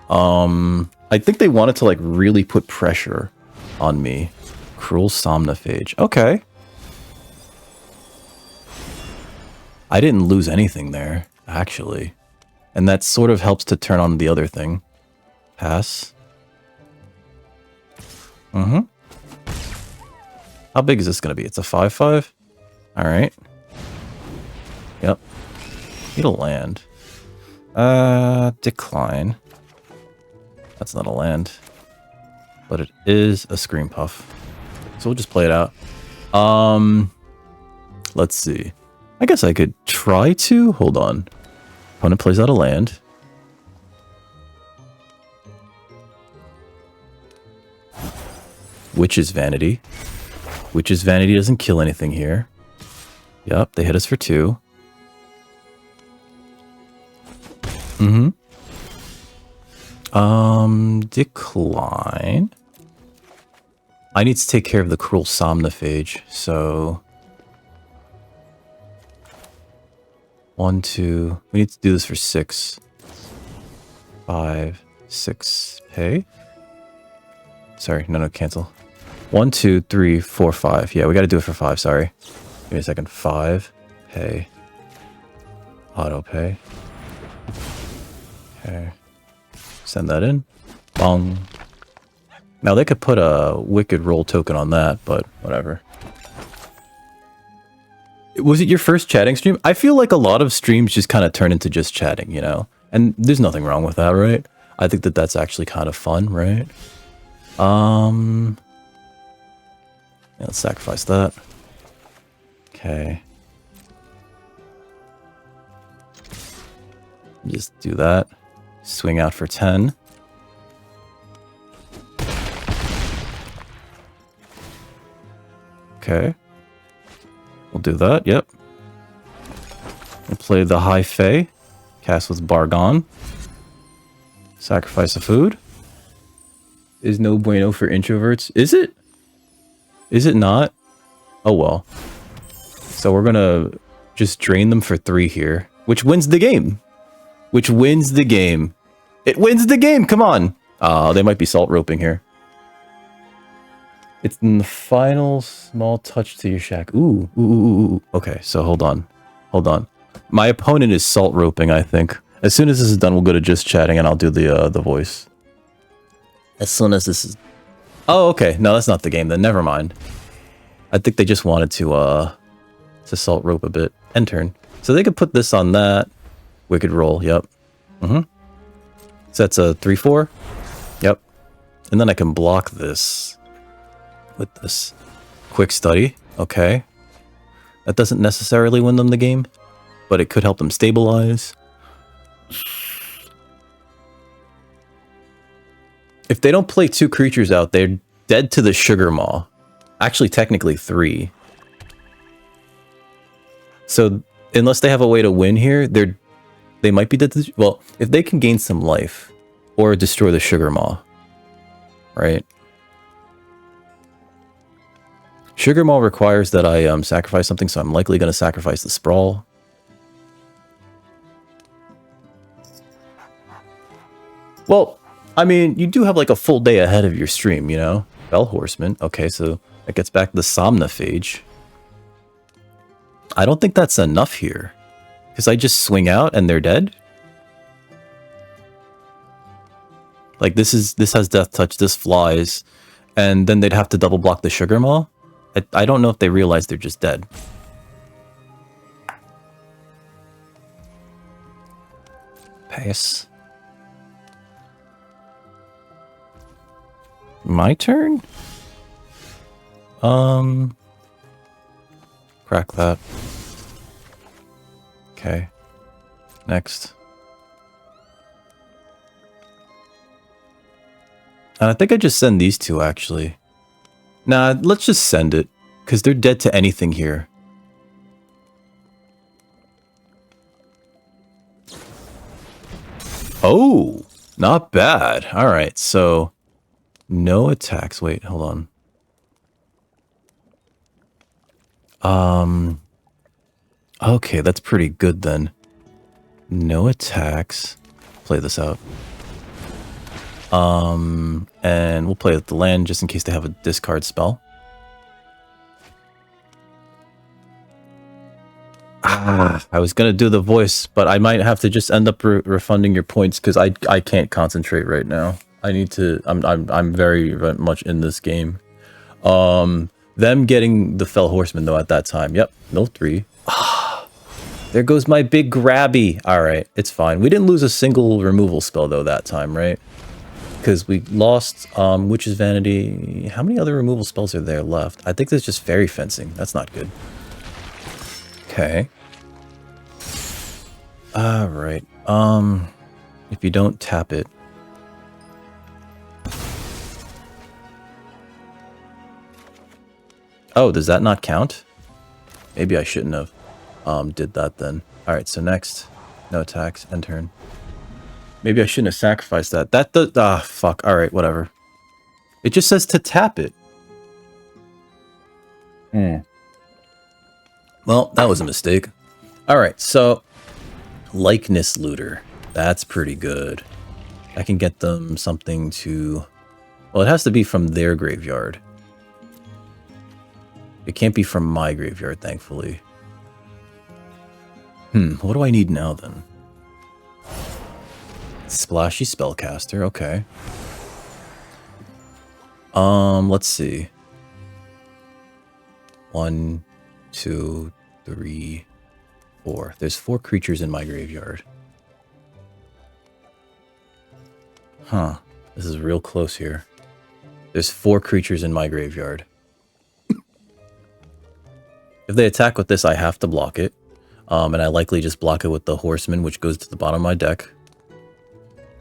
I think they wanted to, like, really put pressure on me. Cruel Somnophage. Okay. I didn't lose anything there, actually. And that sort of helps to turn on the other thing. Pass. How big is this going to be? It's a 5/5? Alright. Yep. It'll land. Decline. That's not a land. But it is a Scream Puff. So we'll just play it out. Let's see. I guess I could try to. Hold on. Opponent plays out a land. Witch's Vanity. Witch's Vanity doesn't kill anything here. Yep, they hit us for 2. Decline. I need to take care of the Cruel Somnophage, so... 1, 2... We need to do this for 6. 5, 6... Pay? Sorry, no, cancel. 1, 2, 3, 4, 5. Yeah, we gotta do it for 5, sorry. Give me a second. 5. Pay. Auto pay. Okay. Send that in. Bong. Now they could put a Wicked Roll token on that, but whatever. Was it your first chatting stream? I feel like a lot of streams just kind of turn into just chatting, you know? And there's nothing wrong with that, right? I think that that's actually kind of fun, right? Yeah, let's sacrifice that. Okay. Just do that. Swing out for 10. Okay. We'll do that, yep. We'll play the High Fae. Cast with Bargon. Sacrifice a food. Is no bueno for introverts. Is it? Is it not? Oh well. So we're gonna just drain them for 3 here. Which wins the game. Which wins the game. It wins the game, come on! They might be salt roping here. It's in the final small touch to your shack. Ooh. Okay, so hold on. Hold on. My opponent is salt roping, I think. As soon as this is done, we'll go to just chatting and I'll do the voice. As soon as this is... Oh, okay. No, that's not the game then. Never mind. I think they just wanted to salt rope a bit. End turn. So they could put this on that. Wicked Roll, yep. So that's a 3-4. Yep. And then I can block this with this Quick Study. Okay. That doesn't necessarily win them the game, but it could help them stabilize. If they don't play 2 creatures out, they're dead to the Sugar Maw. Actually, technically 3. So, unless they have a way to win here, they might be dead to the... Well, if they can gain some life, or destroy the Sugar Maw, right? Sugar Maw requires that I sacrifice something, so I'm likely going to sacrifice the Sprawl. Well... I mean, you do have like a full day ahead of your stream, you know? Fell Horseman. Okay, so that gets back to the Somnophage. I don't think that's enough here. Because I just swing out and they're dead? Like this has Death Touch, this flies, and then they'd have to double block the Sugar Maw. I don't know if they realize they're just dead. Pass. My turn? Crack that. Okay. Next. I think I just send these 2, actually. Nah, let's just send it. Because they're dead to anything here. Oh! Not bad. Alright, so... No attacks. Wait, hold on. Okay, that's pretty good then. No attacks. Play this out. And we'll play with the land just in case they have a discard spell. I was gonna do the voice, but I might have to just end up refunding your points because I can't concentrate right now. I need to. I'm very much in this game. Them getting the Fell Horseman though at that time. Yep, no 3. There goes my big grabby. All right, it's fine. We didn't lose a single removal spell though that time, right? Because we lost Witch's Vanity. How many other removal spells are there left? I think there's just Fairy Fencing. That's not good. Okay. Alright. If you don't tap it. Oh, does that not count? Maybe I shouldn't have did that then. Alright, so next. No attacks, end turn. Maybe I shouldn't have sacrificed that. That does... Ah, fuck. Alright, whatever. It just says to tap it. Well, that was a mistake. Alright, so... Likeness Looter. That's pretty good. I can get them something to... Well, it has to be from their graveyard. It can't be from my graveyard, thankfully. What do I need now, then? Splashy Spellcaster, okay. Let's see. 1, 2, 3, 4. There's 4 creatures in my graveyard. Huh. This is real close here. There's 4 creatures in my graveyard. If they attack with this, I have to block it. And I likely just block it with the Horseman, which goes to the bottom of my deck.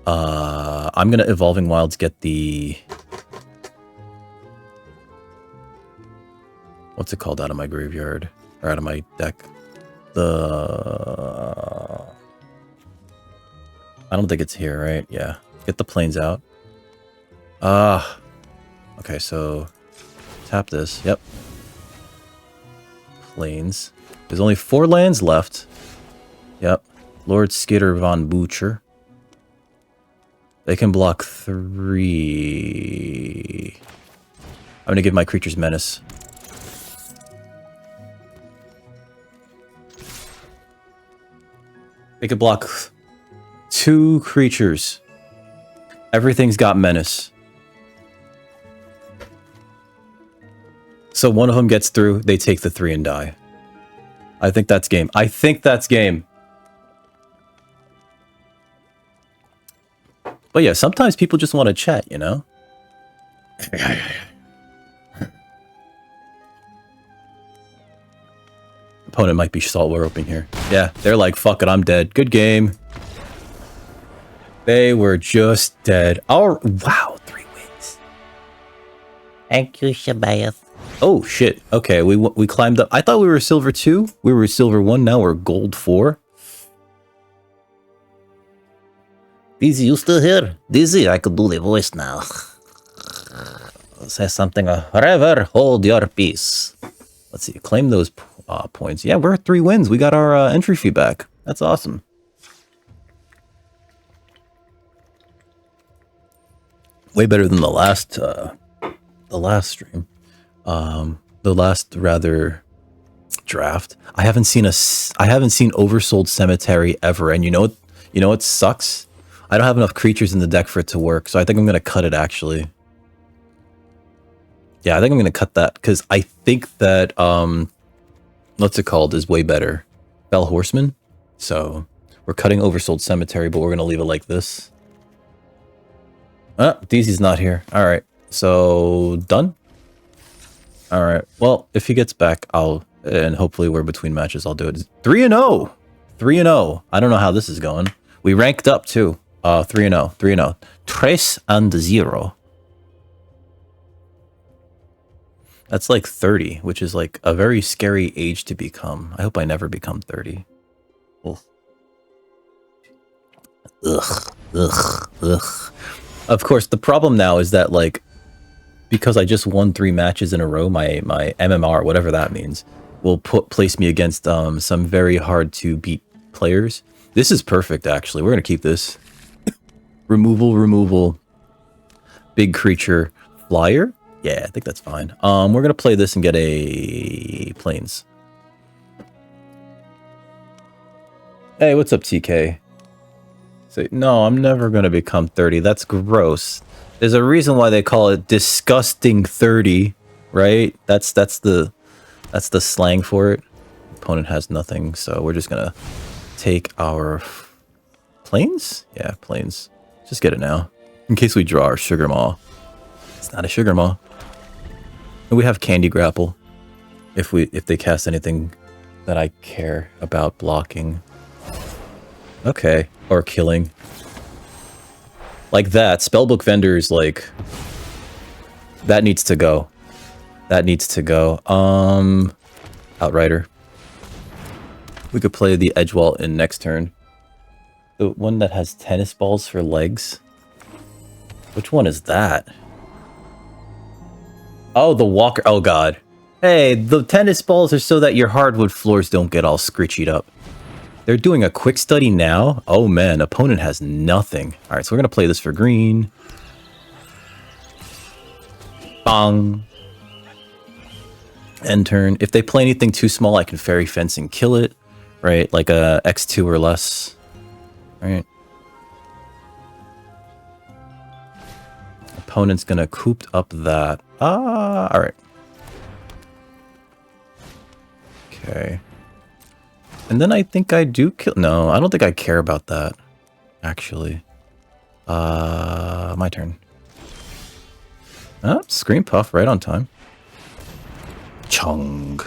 I'm going to Evolving Wilds get the... What's it called out of my graveyard? Or out of my deck? The... I don't think it's here, right? Yeah. Get the planes out. Okay, so... Tap this. Yep. Planes. There's only 4 lands left. Yep. Lord Skitter von Butcher. They can block 3. I'm going to give my creatures Menace. They could block 2 creatures. Everything's got Menace. So one of them gets through, they take the 3 and die. I think that's game. I think that's game. But yeah, sometimes people just want to chat, you know? Opponent might be saltwater open here. Yeah, they're like, fuck it, I'm dead. Good game. They were just dead. Oh, wow, 3 wins. Thank you, Shabayas. Oh, shit. Okay, we climbed up. I thought we were silver 2. We were silver 1. Now we're gold 4. Dizzy, you still here? Dizzy, I could do the voice now. Say something, forever hold your peace. Let's see. Claim those points. Yeah, we're at 3 wins. We got our entry fee back. That's awesome. Way better than the last stream. The last rather draft. I haven't seen Oversold Cemetery ever, and you know what sucks? I don't have enough creatures in the deck for it to work, so I think I'm gonna cut it actually. Yeah, I think I'm gonna cut that because I think that what's it called is way better. Bell Horseman. So we're cutting Oversold Cemetery, but we're gonna leave it like this. DZ's not here. All right, so done. All right. Well, if he gets back, and hopefully we're between matches, I'll do it. 3-0. 3-0. I don't know how this is going. We ranked up too. 3-0. 3-0. 3-0. That's like 30, which is like a very scary age to become. I hope I never become 30. Ugh. Ugh. Of course, the problem now is that like, because I just won 3 matches in a row, my MMR, whatever that means, will place me against some very hard to beat players. This is perfect, actually. We're gonna keep this. Removal. Big creature flyer. Yeah, I think that's fine. We're gonna play this and get a planes. Hey, what's up, TK? Say, no, I'm never gonna become 30. That's gross. There's a reason why they call it disgusting 30, right? That's the slang for it. Opponent has nothing, so we're just gonna take our planes. Yeah, planes. Just get it now, in case we draw our Sugar Maw. It's not a Sugar Maw. And we have Candy Grapple. If they cast anything that I care about blocking. Okay. Or killing. Like that. Spellbook vendors, like... That needs to go. That needs to go. Outrider. We could play the Edgewall in next turn. The one that has tennis balls for legs. Which one is that? Oh, the walker. Oh, God. Hey, the tennis balls are so that your hardwood floors don't get all scritched up. They're doing a quick study now. Oh, man. Opponent has nothing. All right, so we're going to play this for green. Bong. End turn. If they play anything too small, I can fairy fence and kill it. Right? Like a X2 or less. Right? Opponent's going to coop up that. All right. Okay. And then I think I do kill... No, I don't think I care about that, actually. My turn. Oh, Scream Puff right on time. Chung.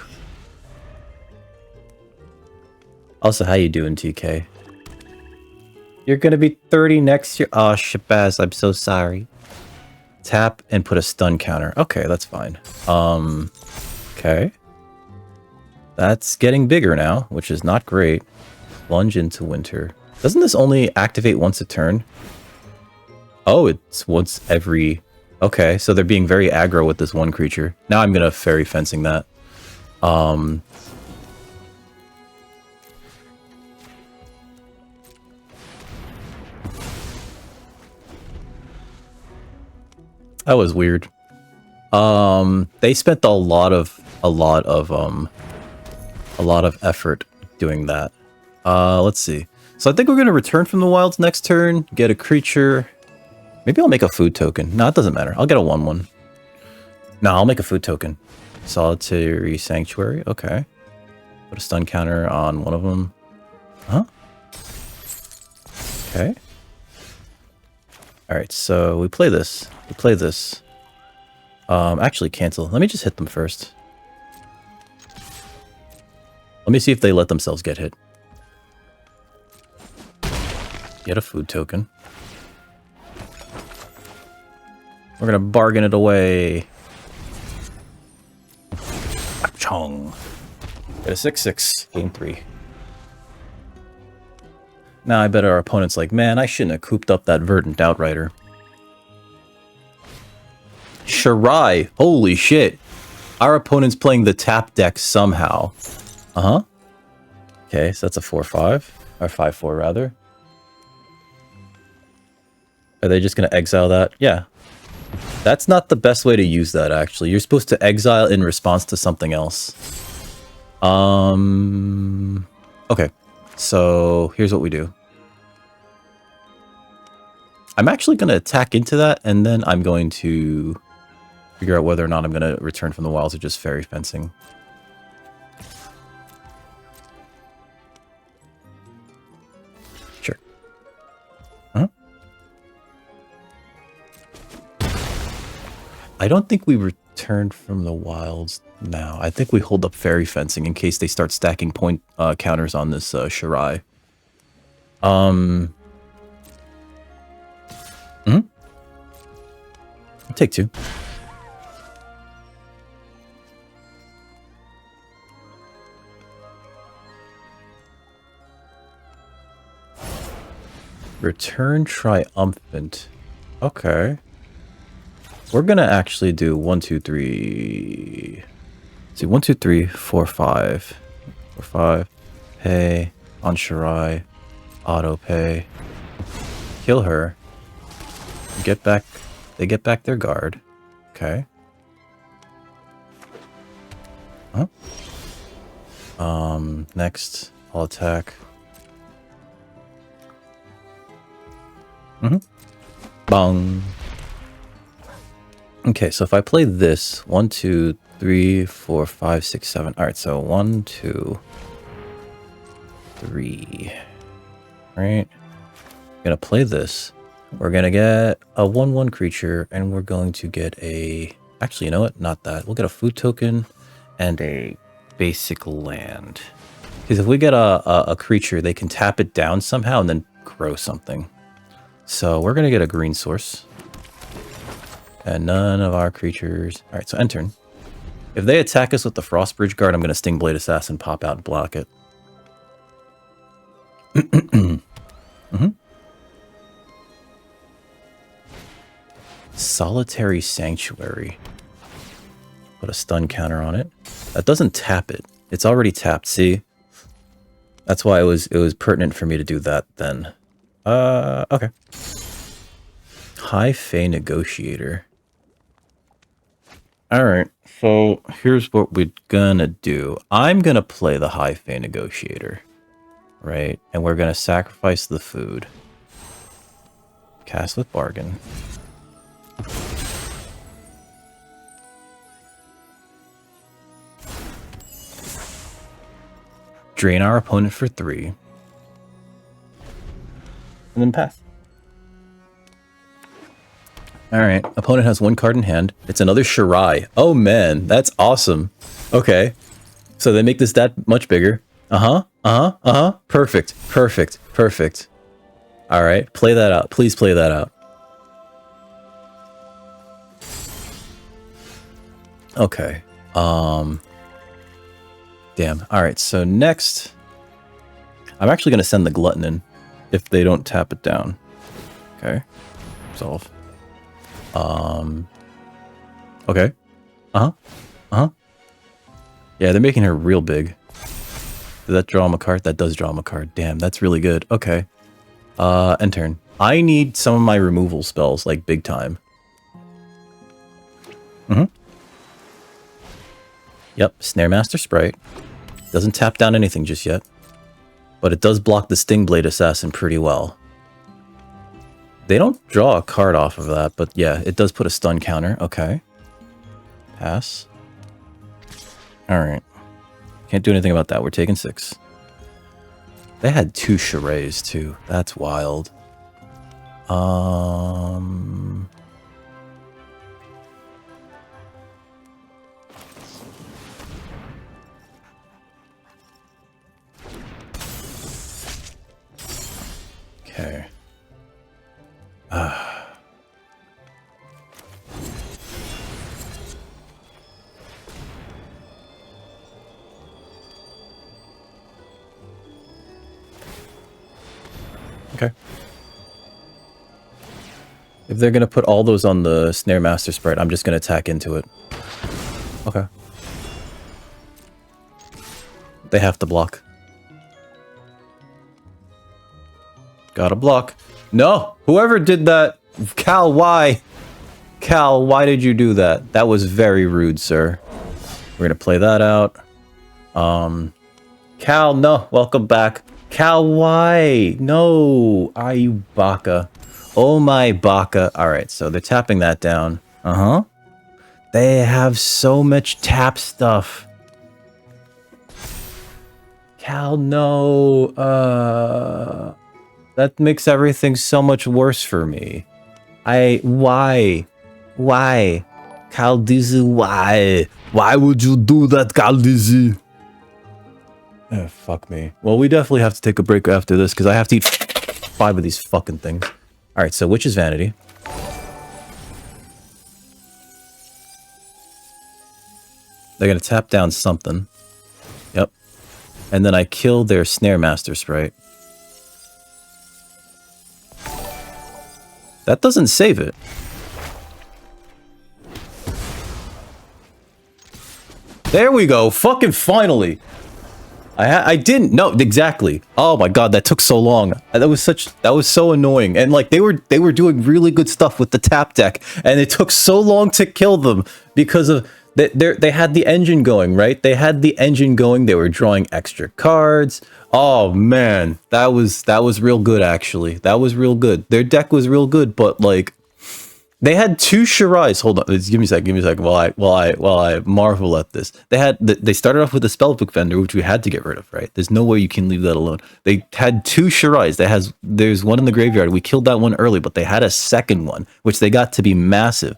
Also, how you doing, TK? You're gonna be 30 next year. Oh, Shabazz, I'm so sorry. Tap and put a stun counter. Okay, that's fine. Okay. That's getting bigger now, which is not great. Plunge into winter. Doesn't this only activate once a turn? Oh, it's once every... Okay, so they're being very aggro with this one creature. Now I'm gonna fairy fencing that. That was weird. They spent a lot of effort doing that. Let's see. So I think we're gonna return from the wilds next turn, get a creature. Maybe I'll make a food token. No, it doesn't matter. I'll get a 1/1. No, I'll make a food token. Solitary Sanctuary. Okay. Put a stun counter on one of them. Huh? Okay. Alright, so we play this. We play this. Actually cancel. Let me just hit them first. Let me see if they let themselves get hit. Get a food token. We're gonna bargain it away. Chong. Get a 6/6. Game 3. Now I bet our opponent's like, man, I shouldn't have cooped up that Verdant Outrider. Shirai. Holy shit. Our opponent's playing the tap deck somehow. Uh-huh. Okay, so that's a 4/5. Or 5/4, rather. Are they just going to exile that? Yeah. That's not the best way to use that, actually. You're supposed to exile in response to something else. Okay. So, here's what we do. I'm actually going to attack into that, and then I'm going to figure out whether or not I'm going to return from the wilds or just fairy fencing. Sure. Huh? I don't think we returned from the wilds now. I think we hold up fairy fencing in case they start stacking point counters on this Shirai. I'll take 2. Return triumphant. Okay. We're gonna actually do 1, 2, 3. Let's see, 1, 2, 3, 4, 5. 4, 5. Pay on Shirai. Auto pay. Kill her. Get back. They get back their guard. Okay. Huh? Next, I'll attack. Bong. Okay, so if I play this, 1, 2, 3, 4, 5, 6, 7. All right, so 1, 2, 3. All right. I'm gonna play this. We're gonna get a 1/1 creature, and we're going to get a... Actually, you know what? Not that. We'll get a food token and a basic land. Because if we get a creature, they can tap it down somehow and then grow something. So we're going to get a green source. And none of our creatures... Alright, so end turn. If they attack us with the Frostbridge Guard, I'm going to Sting Blade Assassin, pop out and block it. Solitary Sanctuary. Put a stun counter on it. That doesn't tap it. It's already tapped, see? That's why it was pertinent for me to do that then. Okay. High Fae Negotiator. Alright, so here's what we're gonna do. I'm gonna play the High Fae Negotiator. Right? And we're gonna sacrifice the food. Cast with Bargain. Drain our opponent for 3. And then pass. Alright, opponent has 1 card in hand. It's another Shirai. Oh man, that's awesome. Okay. So they make this that much bigger. Perfect. Perfect. Perfect. Alright, play that out. Please play that out. Okay. Damn. Alright, so next... I'm actually going to send the Glutton in if they don't tap it down. Okay. Resolve. Okay. Yeah, they're making her real big. Did that draw him a card? That does draw him a card. Damn, that's really good. Okay. End turn. I need some of my removal spells, like, big time. Yep, Snare Master Sprite. Doesn't tap down anything just yet. But it does block the Sting Blade Assassin pretty well. They don't draw a card off of that, but yeah, it does put a stun counter. Okay. Pass. Alright. Can't do anything about that. We're taking 6. They had 2 Shirai's too. That's wild. Okay. Okay. If they're going to put all those on the Snare Master Sprite, I'm just going to attack into it. Okay. They have to block. Gotta block. No! Whoever did that... Cal, why? Cal, why did you do that? That was very rude, sir. We're gonna play that out. Cal, no. Welcome back. Cal, why? No. Ah, you baka. Oh my baka. Alright, so they're tapping that down. They have so much tap stuff. Cal, no. That makes everything so much worse for me. Why? Why? Caldizi, why? Why would you do that, Caldizi? Oh, fuck me. Well, we definitely have to take a break after this, because I have to eat 5 of these fucking things. Alright, so Witch's Vanity. They're gonna tap down something. Yep. And then I kill their Snare Master Sprite. That doesn't save it. There we go. Fucking finally. I didn't know exactly. Oh my god, that took so long. That was so annoying. And like they were doing really good stuff with the tap deck, and it took so long to kill them because of they had the engine going, right? They had the engine going. They were drawing extra cards. Oh man, that was real good actually. That was real good. Their deck was real good, but like they had 2 Shirai's. Hold on, give me a second while I marvel at this. They started off with a Spellbook Vendor, which we had to get rid of, right? There's no way you can leave that alone. They had 2 Shirai's. There's one in the graveyard. We killed that one early, but they had a second one, which they got to be massive.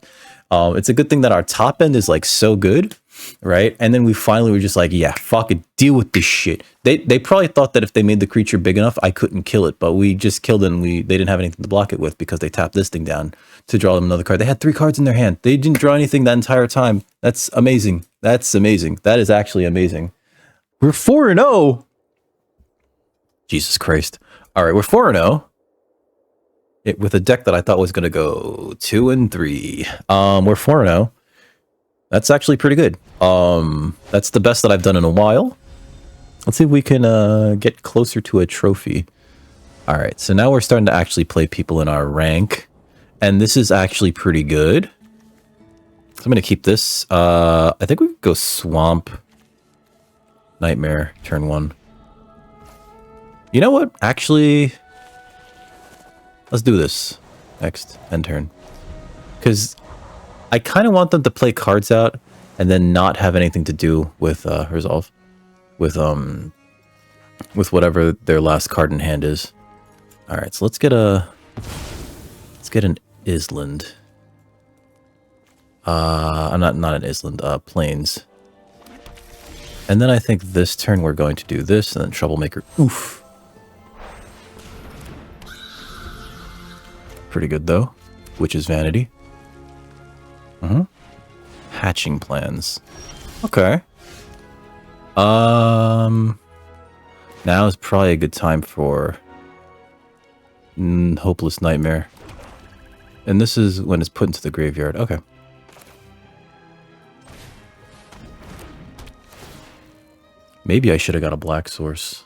It's a good thing that our top end is like so good, right? And then we finally were just like, yeah, fuck it, deal with this shit. They probably thought that if they made the creature big enough, I couldn't kill it, but we just killed it and they didn't have anything to block it with because they tapped this thing down to draw them another card. They had 3 cards in their hand. They didn't draw anything that entire time. That's amazing. That's amazing. That is actually amazing. We're 4-0. Jesus Christ. All right, we're 4-0. With a deck that I thought was going to go 2-3. We're 4-0. That's actually pretty good. That's the best that I've done in a while. Let's see if we can get closer to a trophy. All right, so now we're starting to actually play people in our rank. And this is actually pretty good. So I'm going to keep this. I think we could go Swamp. Nightmare, turn 1. You know what? Actually, let's do this next end turn. Because I kind of want them to play cards out and then not have anything to do with resolve. With whatever their last card in hand is. Alright, so let's get an Island. I'm not an Island, Plains. And then I think this turn we're going to do this, and then Troublemaker. Oof. Pretty good, though. Witch's Vanity. Hatching Plans. Okay. Now is probably a good time for Hopeless Nightmare. And this is when it's put into the graveyard. Okay. Maybe I should have got a black source.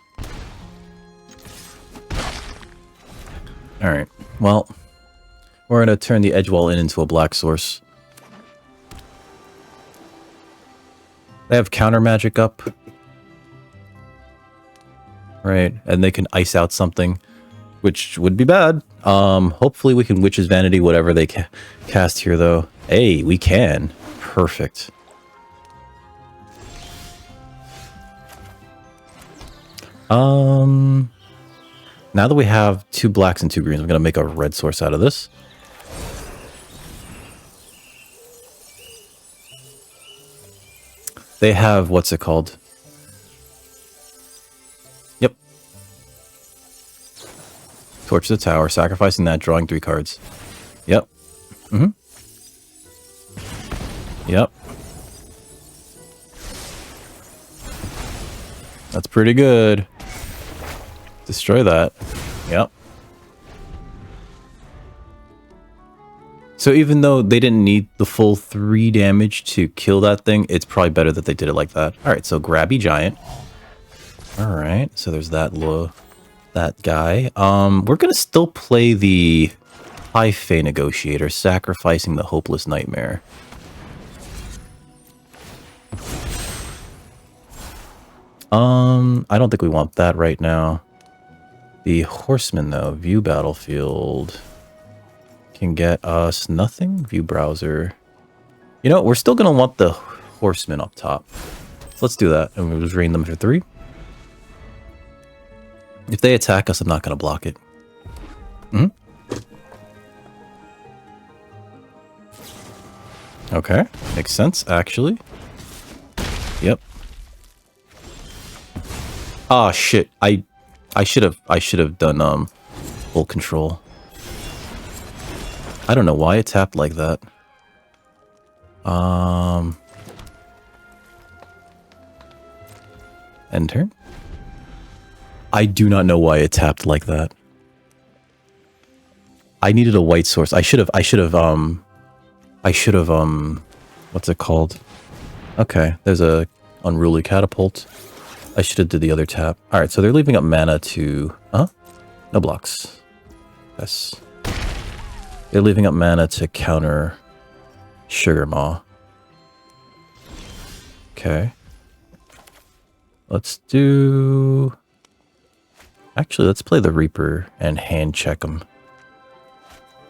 Alright, well, we're going to turn the Edgewall Inn into a black source. They have counter magic up. Right, and they can ice out something, which would be bad. Hopefully we can Witch's Vanity, whatever they cast here, though. Hey, we can. Perfect. Now that we have 2 blacks and 2 greens, I'm going to make a red source out of this. They have, what's it called? Yep. Torch the tower, sacrificing that, drawing 3 cards. Yep. Yep. That's pretty good. Destroy that. Yep. So even though they didn't need the full 3 damage to kill that thing, it's probably better that they did it like that. Alright, so Grabby Giant. Alright, so there's that guy. We're gonna still play the High Fae Negotiator, sacrificing the Hopeless Nightmare. I don't think we want that right now. The Horseman, though, view battlefield, can get us nothing. View browser. You know, we're still going to want the Horseman up top. So let's do that. And we'll just rain them for 3. If they attack us, I'm not going to block it. Okay. Makes sense, actually. Yep. Ah, shit. I should have done full control. I don't know why it tapped like that. End turn. I do not know why it tapped like that. I needed a white source. I should have what's it called? Okay, there's a unruly catapult. I should have did the other tap. Alright, so they're leaving up mana to... No blocks. Yes. They're leaving up mana to counter Sugar Maw. Okay. Let's do... Actually, let's play the Reaper and hand check them.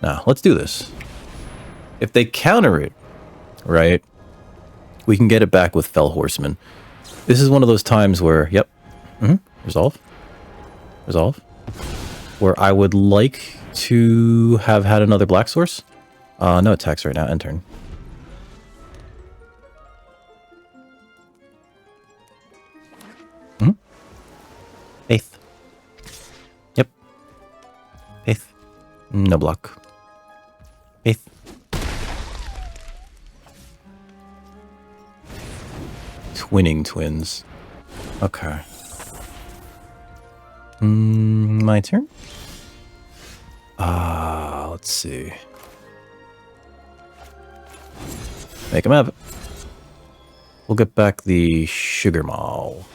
Now, let's do this. If they counter it, right, we can get it back with Fell Horseman. This is one of those times where, yep, resolve, where I would like to have had another black source. No attacks right now, end turn. No block. Eighth. Twinning twins. Okay. My turn? Let's see. Make him have it. We'll get back the Sugar Mall.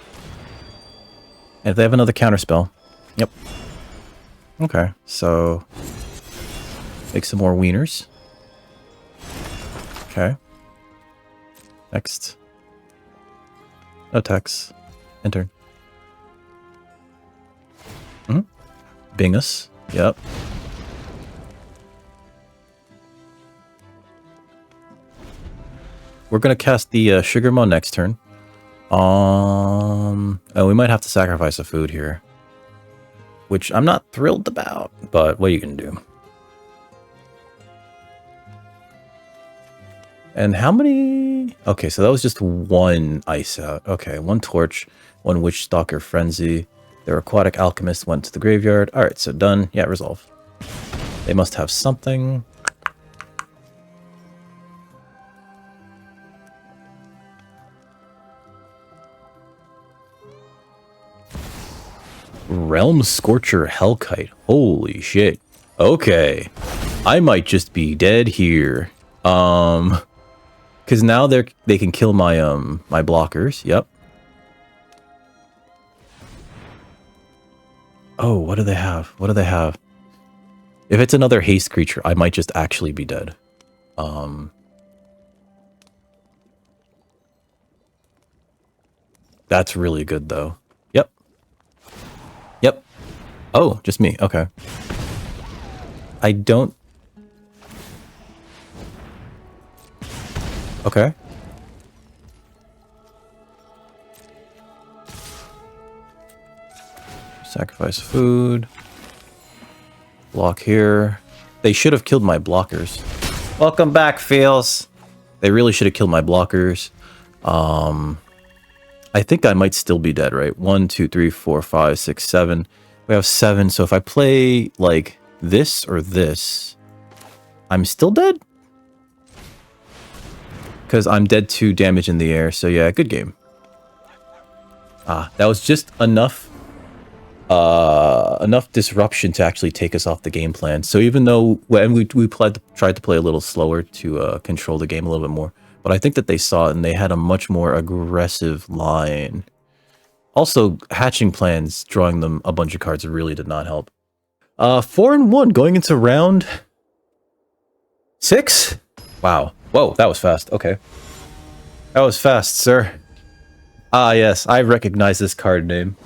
And if they have another counterspell. Yep. Okay, so make some more wieners. Okay. Next. No text. Enter. Bingus. Yep. We're gonna cast the Sugar Mall next turn. Oh, we might have to sacrifice a food here, which I'm not thrilled about, but what are you gonna do? And how many? Okay, so that was just one ice out. Okay, one torch, one witch stalker frenzy. Their aquatic alchemist went to the graveyard. All right, so done. Yeah, resolve. They must have something. Realm Scorcher Hellkite. Holy shit. Okay. I might just be dead here. Cause now they can kill my my blockers. Yep. Oh, what do they have? What do they have? If it's another haste creature, I might just actually be dead. That's really good though. Yep. Yep. Oh, just me. Okay. I don't... Okay. Sacrifice food. Block here. They should have killed my blockers. Welcome back, Fails. They really should have killed my blockers. I think I might still be dead, right? 1, 2, 3, 4, 5, 6, 7. We have 7, so if I play, like, this or this, I'm still dead? Because I'm dead to damage in the air, so yeah, good game. That was just enough disruption to actually take us off the game plan. So even though when we tried to play a little slower to control the game a little bit more, but I think that they saw it and they had a much more aggressive line. Also, hatching plans, drawing them a bunch of cards really did not help. 4-1 going into round 6. Wow. Whoa, that was fast. Okay. That was fast, sir. Ah, yes, I recognize this card name.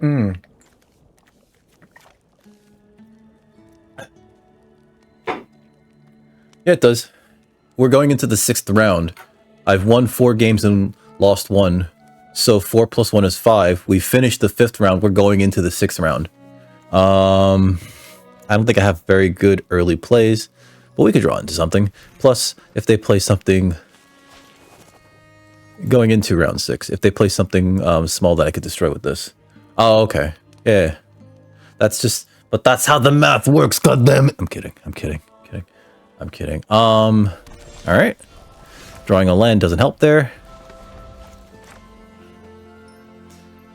Yeah, it does. We're going into the 6th round. I've won 4 games and lost 1. So 4 plus 1 is 5. We finished the 5th round. We're going into the 6th round. I don't think I have very good early plays, but we could draw into something. Plus, if they play something going into round 6, if they play something small that I could destroy with this. Oh, okay. Yeah. That's just, but that's how the math works, goddammit. I'm kidding. I'm kidding. I'm kidding. All right. Drawing a land doesn't help there.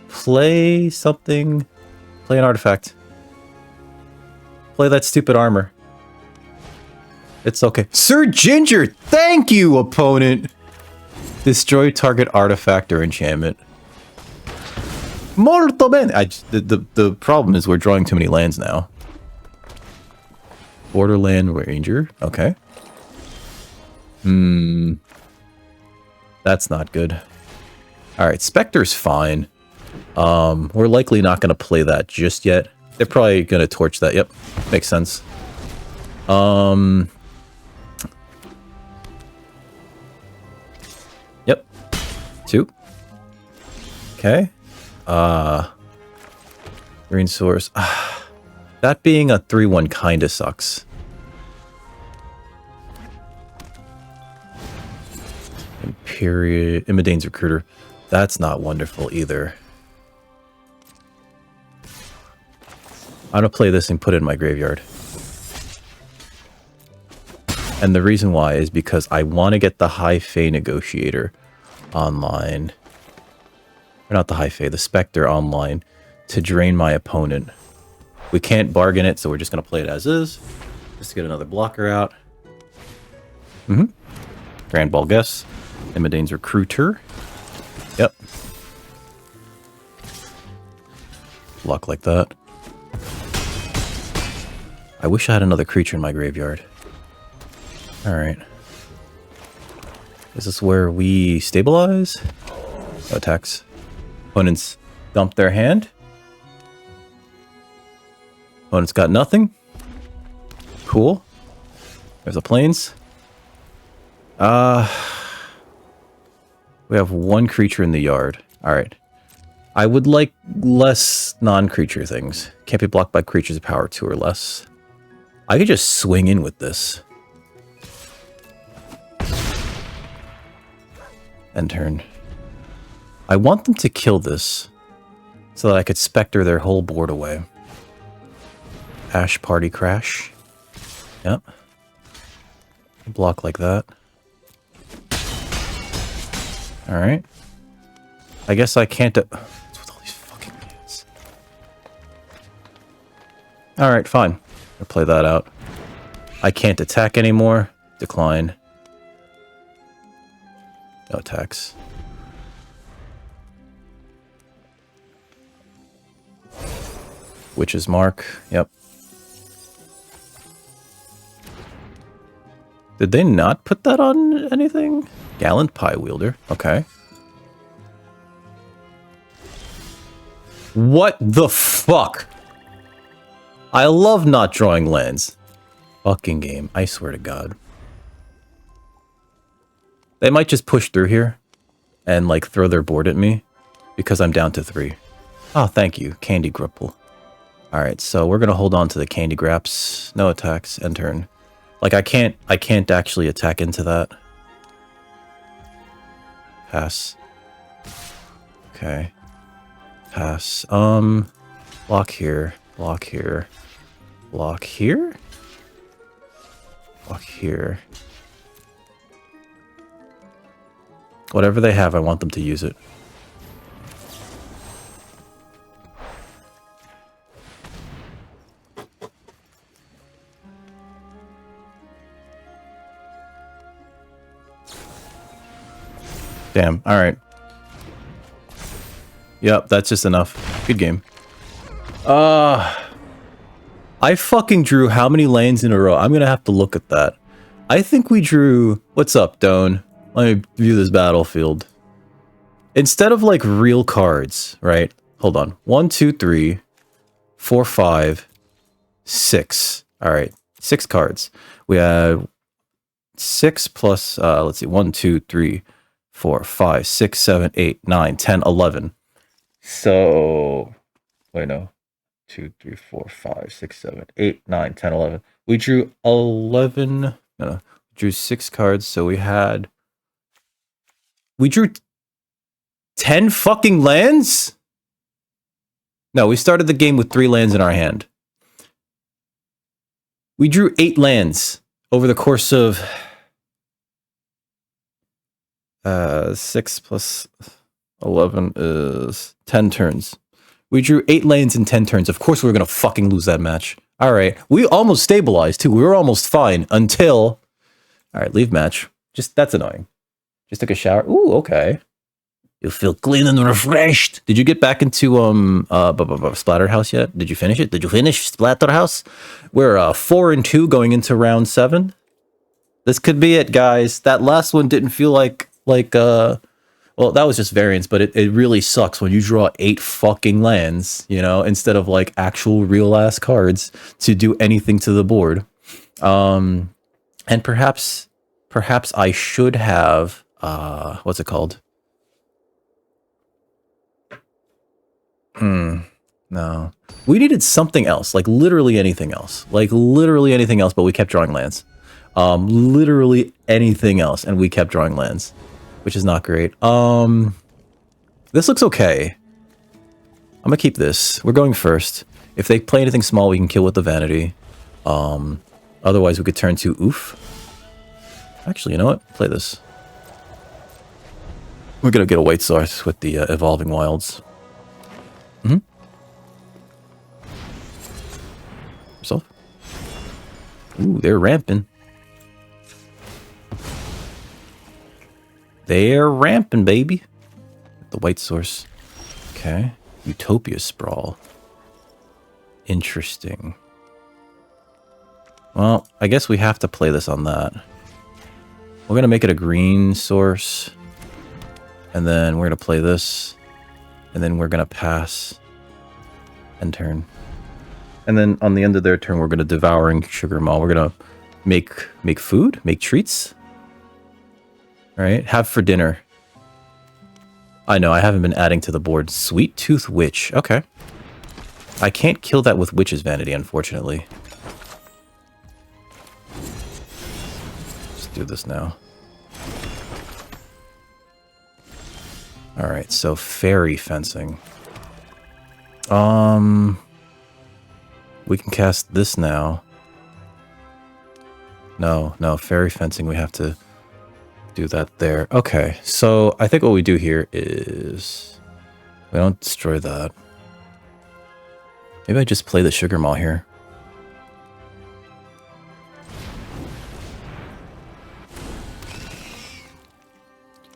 Play something. Play an artifact. Play that stupid armor. It's okay. Sir Ginger, thank you, opponent. Destroy target artifact or enchantment. Molto bene. The problem is we're drawing too many lands now. Borderland Ranger. Okay. That's not good. Alright, Spectre's fine. We're likely not going to play that just yet. They're probably going to torch that. Yep. Makes sense. Yep. 2. Okay. Green source. That being a 3-1 kinda sucks. Imidane's Recruiter. That's not wonderful either. I'm gonna play this and put it in my graveyard. And the reason why is because I want to get the High Fae Negotiator online. Or not the High Fae, the Spectre online to drain my opponent. We can't bargain it, so we're just going to play it as is. Just to get another blocker out. Grand Ball Guess. Imidane's Recruiter. Yep. Block like that. I wish I had another creature in my graveyard. Alright. Is this where we stabilize? No attacks. Opponents dump their hand. Opponent's got nothing. Cool. There's the plains. We have one creature in the yard. Alright. I would like less non-creature things. Can't be blocked by creatures of power 2 or less. I could just swing in with this. End turn. I want them to kill this so that I could Spectre their whole board away. Ash Party Crash. Yep. Block like that. Alright. I guess I can't... What's with all these fucking idiots? Alright, fine. I'll play that out. I can't attack anymore. Decline. No attacks. Witch's Mark. Yep. Did they not put that on anything? Gallant Pie Wielder. Okay. What the fuck? I love not drawing lands. Fucking game. I swear to God. They might just push through here and, like, throw their board at me because I'm down to 3. Oh, thank you. Candy Gripple. Alright, so we're going to hold on to the Candy Graps. No attacks. End turn. Like, I can't actually attack into that. Pass. Okay. Pass. Block here. Block here. Block here? Block here. Whatever they have, I want them to use it. Damn, alright. Yep, that's just enough. Good game. I fucking drew how many lanes in a row? I'm gonna have to look at that. I think we drew... What's up, Doan? Let me view this battlefield. Instead of, like, real cards, right? Hold on. 1, 2, 3, 4, 5, 6. Alright, 6 cards. We have 6 plus, let's see, 1, 2, 3, 4, 5, 6, 7, 8, 9, 10, 11. So, wait, no. 2, 3, 4, 5, 6, 7, 8, 9, 10, 11. We drew 11. No, drew 6 cards, so we drew 10 fucking lands? No, we started the game with 3 lands in our hand. We drew 8 lands over the course of 6 plus 11 is 10 turns. We drew 8 lands in 10 turns. Of course we were going to fucking lose that match. Alright, we almost stabilized too. We were almost fine until... Alright, leave match. That's annoying. Just took a shower. Ooh, okay. You feel clean and refreshed. Did you get back into Splatterhouse yet? Did you finish it? Did you finish Splatterhouse? We're 4-2 going into round 7. This could be it, guys. That last one didn't feel like well, that was just variance, but it really sucks when you draw 8 fucking lands, you know, instead of like actual real ass cards to do anything to the board. And perhaps I should have what's it called? No. We needed something else, like literally anything else. Like literally anything else, but we kept drawing lands. Literally anything else, and we kept drawing lands, which is not great. This looks okay. I'm gonna keep this. We're going first. If they play anything small, we can kill with the vanity. Otherwise, we could turn to oof. Actually, you know what? Play this. We're gonna get a white source with the evolving wilds. Yourself. Ooh, they're ramping. They're ramping, baby. The white source. Okay. Utopia Sprawl. Interesting. Well, I guess we have to play this on that. We're going to make it a green source. And then we're going to play this. And then we're going to pass. End turn. And then on the end of their turn, we're going to Devouring Sugar Maw. We're going to make food, make treats. All right, have for dinner. I know, I haven't been adding to the board. Sweet Tooth Witch. Okay. I can't kill that with Witch's Vanity, unfortunately. Let's do this now. Alright, so Fairy Fencing. We can cast this now. No, Fairy Fencing, we have to do that there. Okay, so I think what we do here is we don't destroy that. Maybe I just play the Sugar Maw here.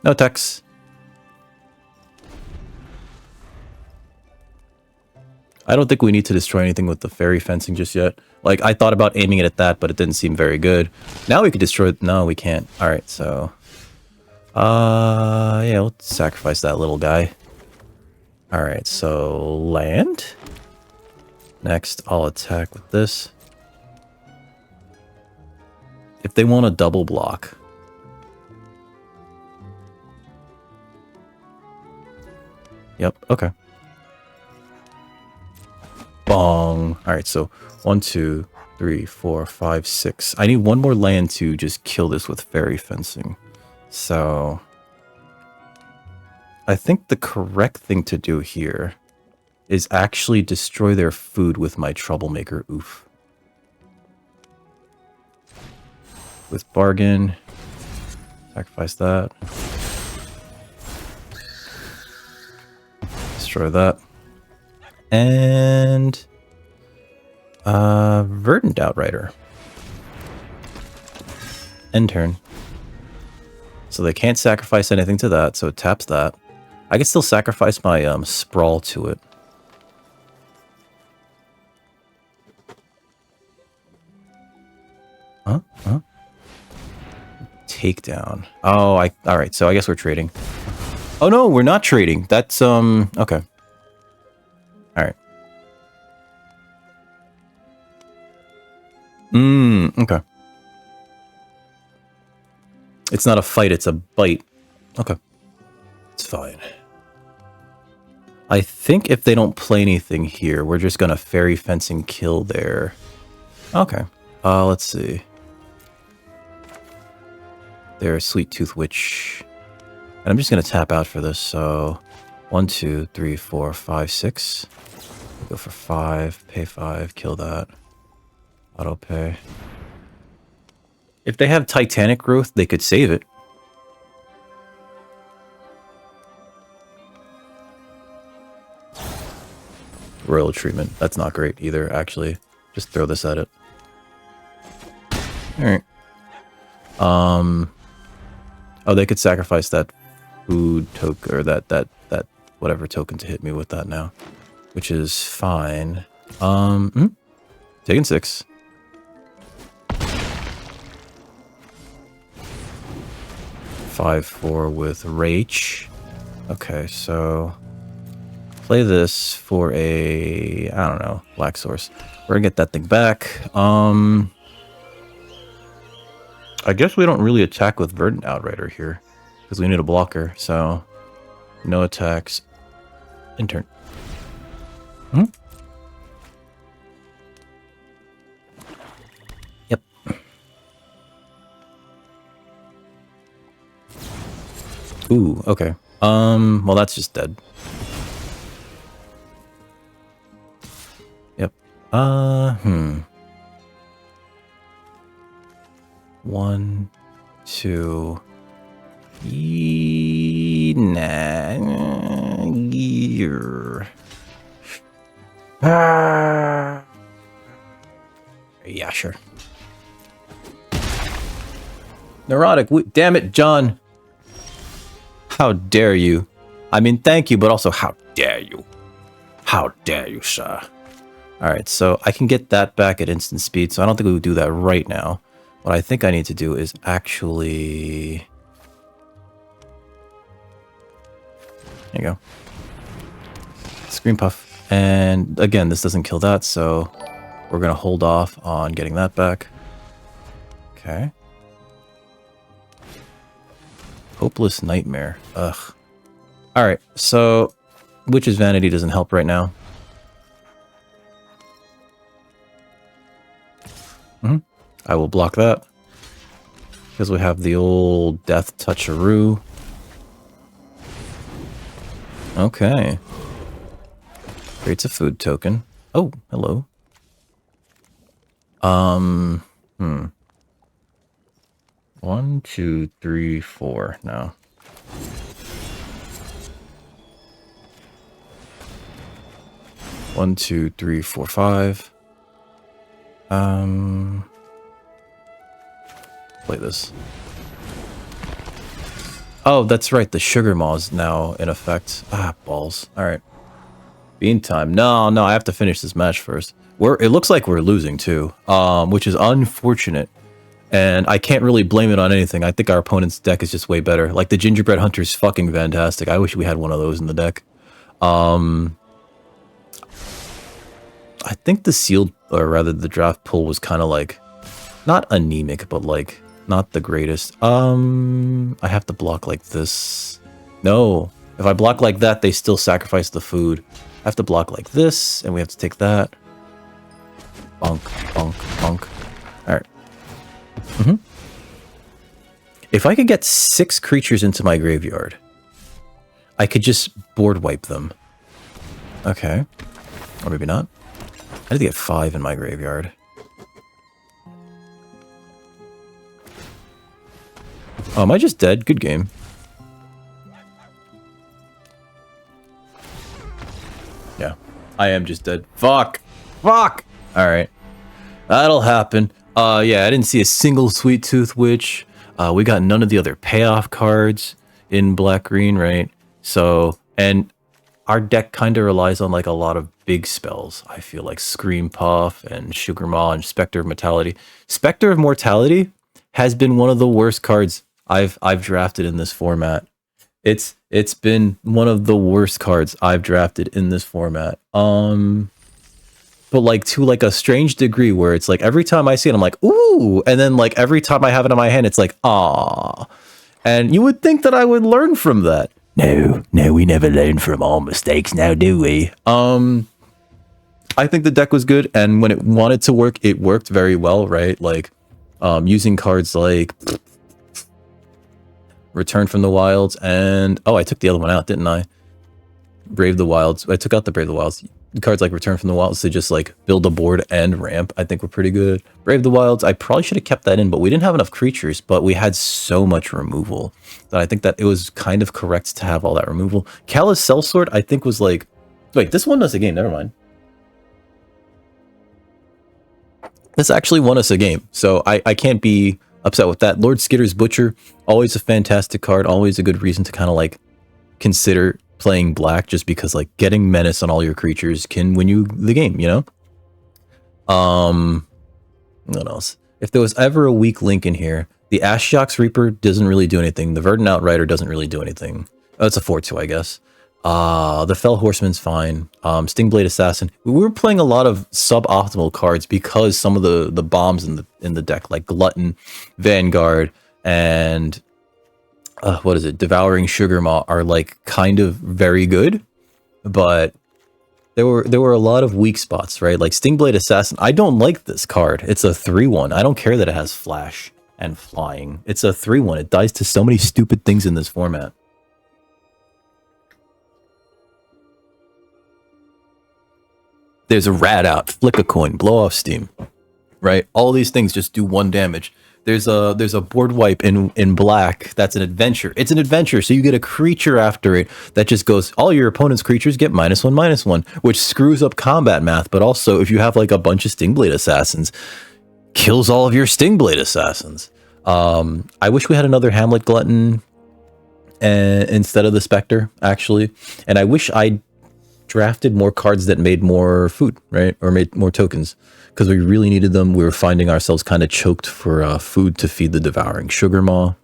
No attacks. I don't think we need to destroy anything with the Fairy Fencing just yet. Like, I thought about aiming it at that, but it didn't seem very good. Now we could destroy it. No, we can't. Alright, so... yeah, we'll sacrifice that little guy. Alright, so... land? Next, I'll attack with this. If they want a double block... Yep, okay. Bong. Alright, so 1, 2, 3, 4, 5, 6. I need one more land to just kill this with Fairy Fencing. So I think the correct thing to do here is actually destroy their food with my Troublemaker Oof. With Bargain. Sacrifice that. Destroy that. And Verdant Outrider. End turn. So they can't sacrifice anything to that, so it taps that. I can still sacrifice my Sprawl to it. Huh? Takedown. Oh, alright, so I guess we're trading. Oh no, we're not trading. That's okay. Alright. Okay. It's not a fight, it's a bite. Okay. It's fine. I think if they don't play anything here, we're just gonna Fairy Fencing kill their... Okay. Let's see. Their Sweet Tooth Witch. And I'm just gonna tap out for this, so... 1, 2, 3, 4, 5, 6. Go for 5, pay 5, kill that. Auto pay. If they have Titanic Growth, they could save it. Royal Treatment. That's not great either, actually. Just throw this at it. Alright. Oh, they could sacrifice that food token, or that whatever token to hit me with that now. Which is fine. Taking 6. Five, 4 with Rach. Okay, so play this for a, I don't know, black source. We're gonna get that thing back. I guess we don't really attack with Verdant Outrider here because we need a blocker. So no attacks. Intern. Yep. Ooh, okay. Well, that's just dead. Yep. 1, 2. Gear. Yeah, sure. Neurotic. Damn it, John. How dare you? I mean, thank you, but also how dare you? How dare you, sir? Alright, so I can get that back at instant speed, so I don't think we would do that right now. What I think I need to do is actually... There you go. Screen puff. And again, this doesn't kill that, so we're going to hold off on getting that back. Okay. Hopeless Nightmare. Ugh. Alright, so Witch's Vanity doesn't help right now. I will block that. Because we have the old Death Toucharoo. Okay. Creates a food token. Oh, hello. 1, 2, 3, 4 now. One, 2, 3, 4, 5. Play this. Oh, that's right. The Sugar Maw is now in effect. Ah, balls. All right. Bean time. No, I have to finish this match first. It looks like we're losing too, which is unfortunate. And I can't really blame it on anything. I think our opponent's deck is just way better. Like the Gingerbread Hunter's fucking fantastic. I wish we had one of those in the deck. I think the sealed, or rather the draft pull was kind of like, not anemic, but like not the greatest. I have to block like this. No, if I block like that, they still sacrifice the food. I have to block like this, and we have to take that. Bonk, bonk, bonk. All right. If I could get 6 creatures into my graveyard, I could just board wipe them. Okay. Or maybe not. I need to get 5 in my graveyard. Oh, am I just dead? Good game. Yeah. I am just dead. Fuck! Fuck! Alright. That'll happen. Yeah, I didn't see a single Sweet Tooth Witch. We got none of the other payoff cards in black-green, right? So, and our deck kind of relies on like a lot of big spells. I feel like Scream Puff and Sugar Maw and Spectre of Mortality. Spectre of Mortality has been one of the worst cards I've drafted in this format. It's been one of the worst cards I've drafted in this format. But like to like a strange degree where it's like every time I see it, I'm like, ooh, and then like every time I have it in my hand, it's like, ah. And you would think that I would learn from that. No, we never learn from our mistakes now, do we? I think the deck was good, and when it wanted to work, it worked very well, right? Like, using cards like Return from the Wilds and... Oh, I took the other one out, didn't I? Brave the Wilds. I took out the Brave the Wilds. Cards like Return from the Wilds to just like build a board and ramp, I think were pretty good. Brave the Wilds, I probably should have kept that in, but we didn't have enough creatures, but we had so much removal that I think that it was kind of correct to have all that removal. Callous Sellsword, I think was like... Wait, this won us a game, never mind. This actually won us a game, so I can't be upset with that. Lord Skitter's Butcher, always a fantastic card, always a good reason to kind of like consider playing black, just because like getting menace on all your creatures can win you the game, you know? What else? If there was ever a weak link in here, the Ashiok's Reaper doesn't really do anything. The Verdant Outrider doesn't really do anything. Oh, it's a 4/2, I guess. The Fell Horseman's fine. Stingblade Assassin. We were playing a lot of suboptimal cards because some of the bombs in the deck, like Glutton, Vanguard, and what is it? Devouring Sugar Maw are like kind of very good, but there were a lot of weak spots, right? Like Stingblade Assassin. I don't like this card. It's a 3/1. I don't care that it has flash and flying. It's a 3/1. It dies to so many stupid things in this format. There's a rat out, flick a coin, blow off steam, right? All these things just do 1 damage. There's a board wipe in black. That's an adventure. It's an adventure, so you get a creature after it that just goes, all your opponent's creatures get -1/-1, which screws up combat math, but also if you have like a bunch of Stingblade assassins, kills all of your Stingblade assassins. I wish we had another Hamlet Glutton instead of the Spectre, actually. And I wish I drafted more cards that made more food, right? Or made more tokens. Because we really needed them. We were finding ourselves kind of choked for food to feed the devouring sugar maw.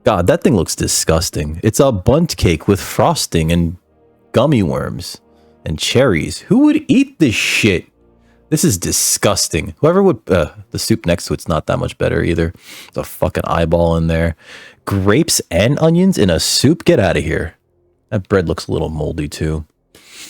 God, that thing looks disgusting. It's a bunt cake with frosting and gummy worms and cherries. Who would eat this shit? This is disgusting. Whoever would... the soup next to it's not that much better either. There's a fucking eyeball in there. Grapes and onions in a soup? Get out of here. That bread looks a little moldy too.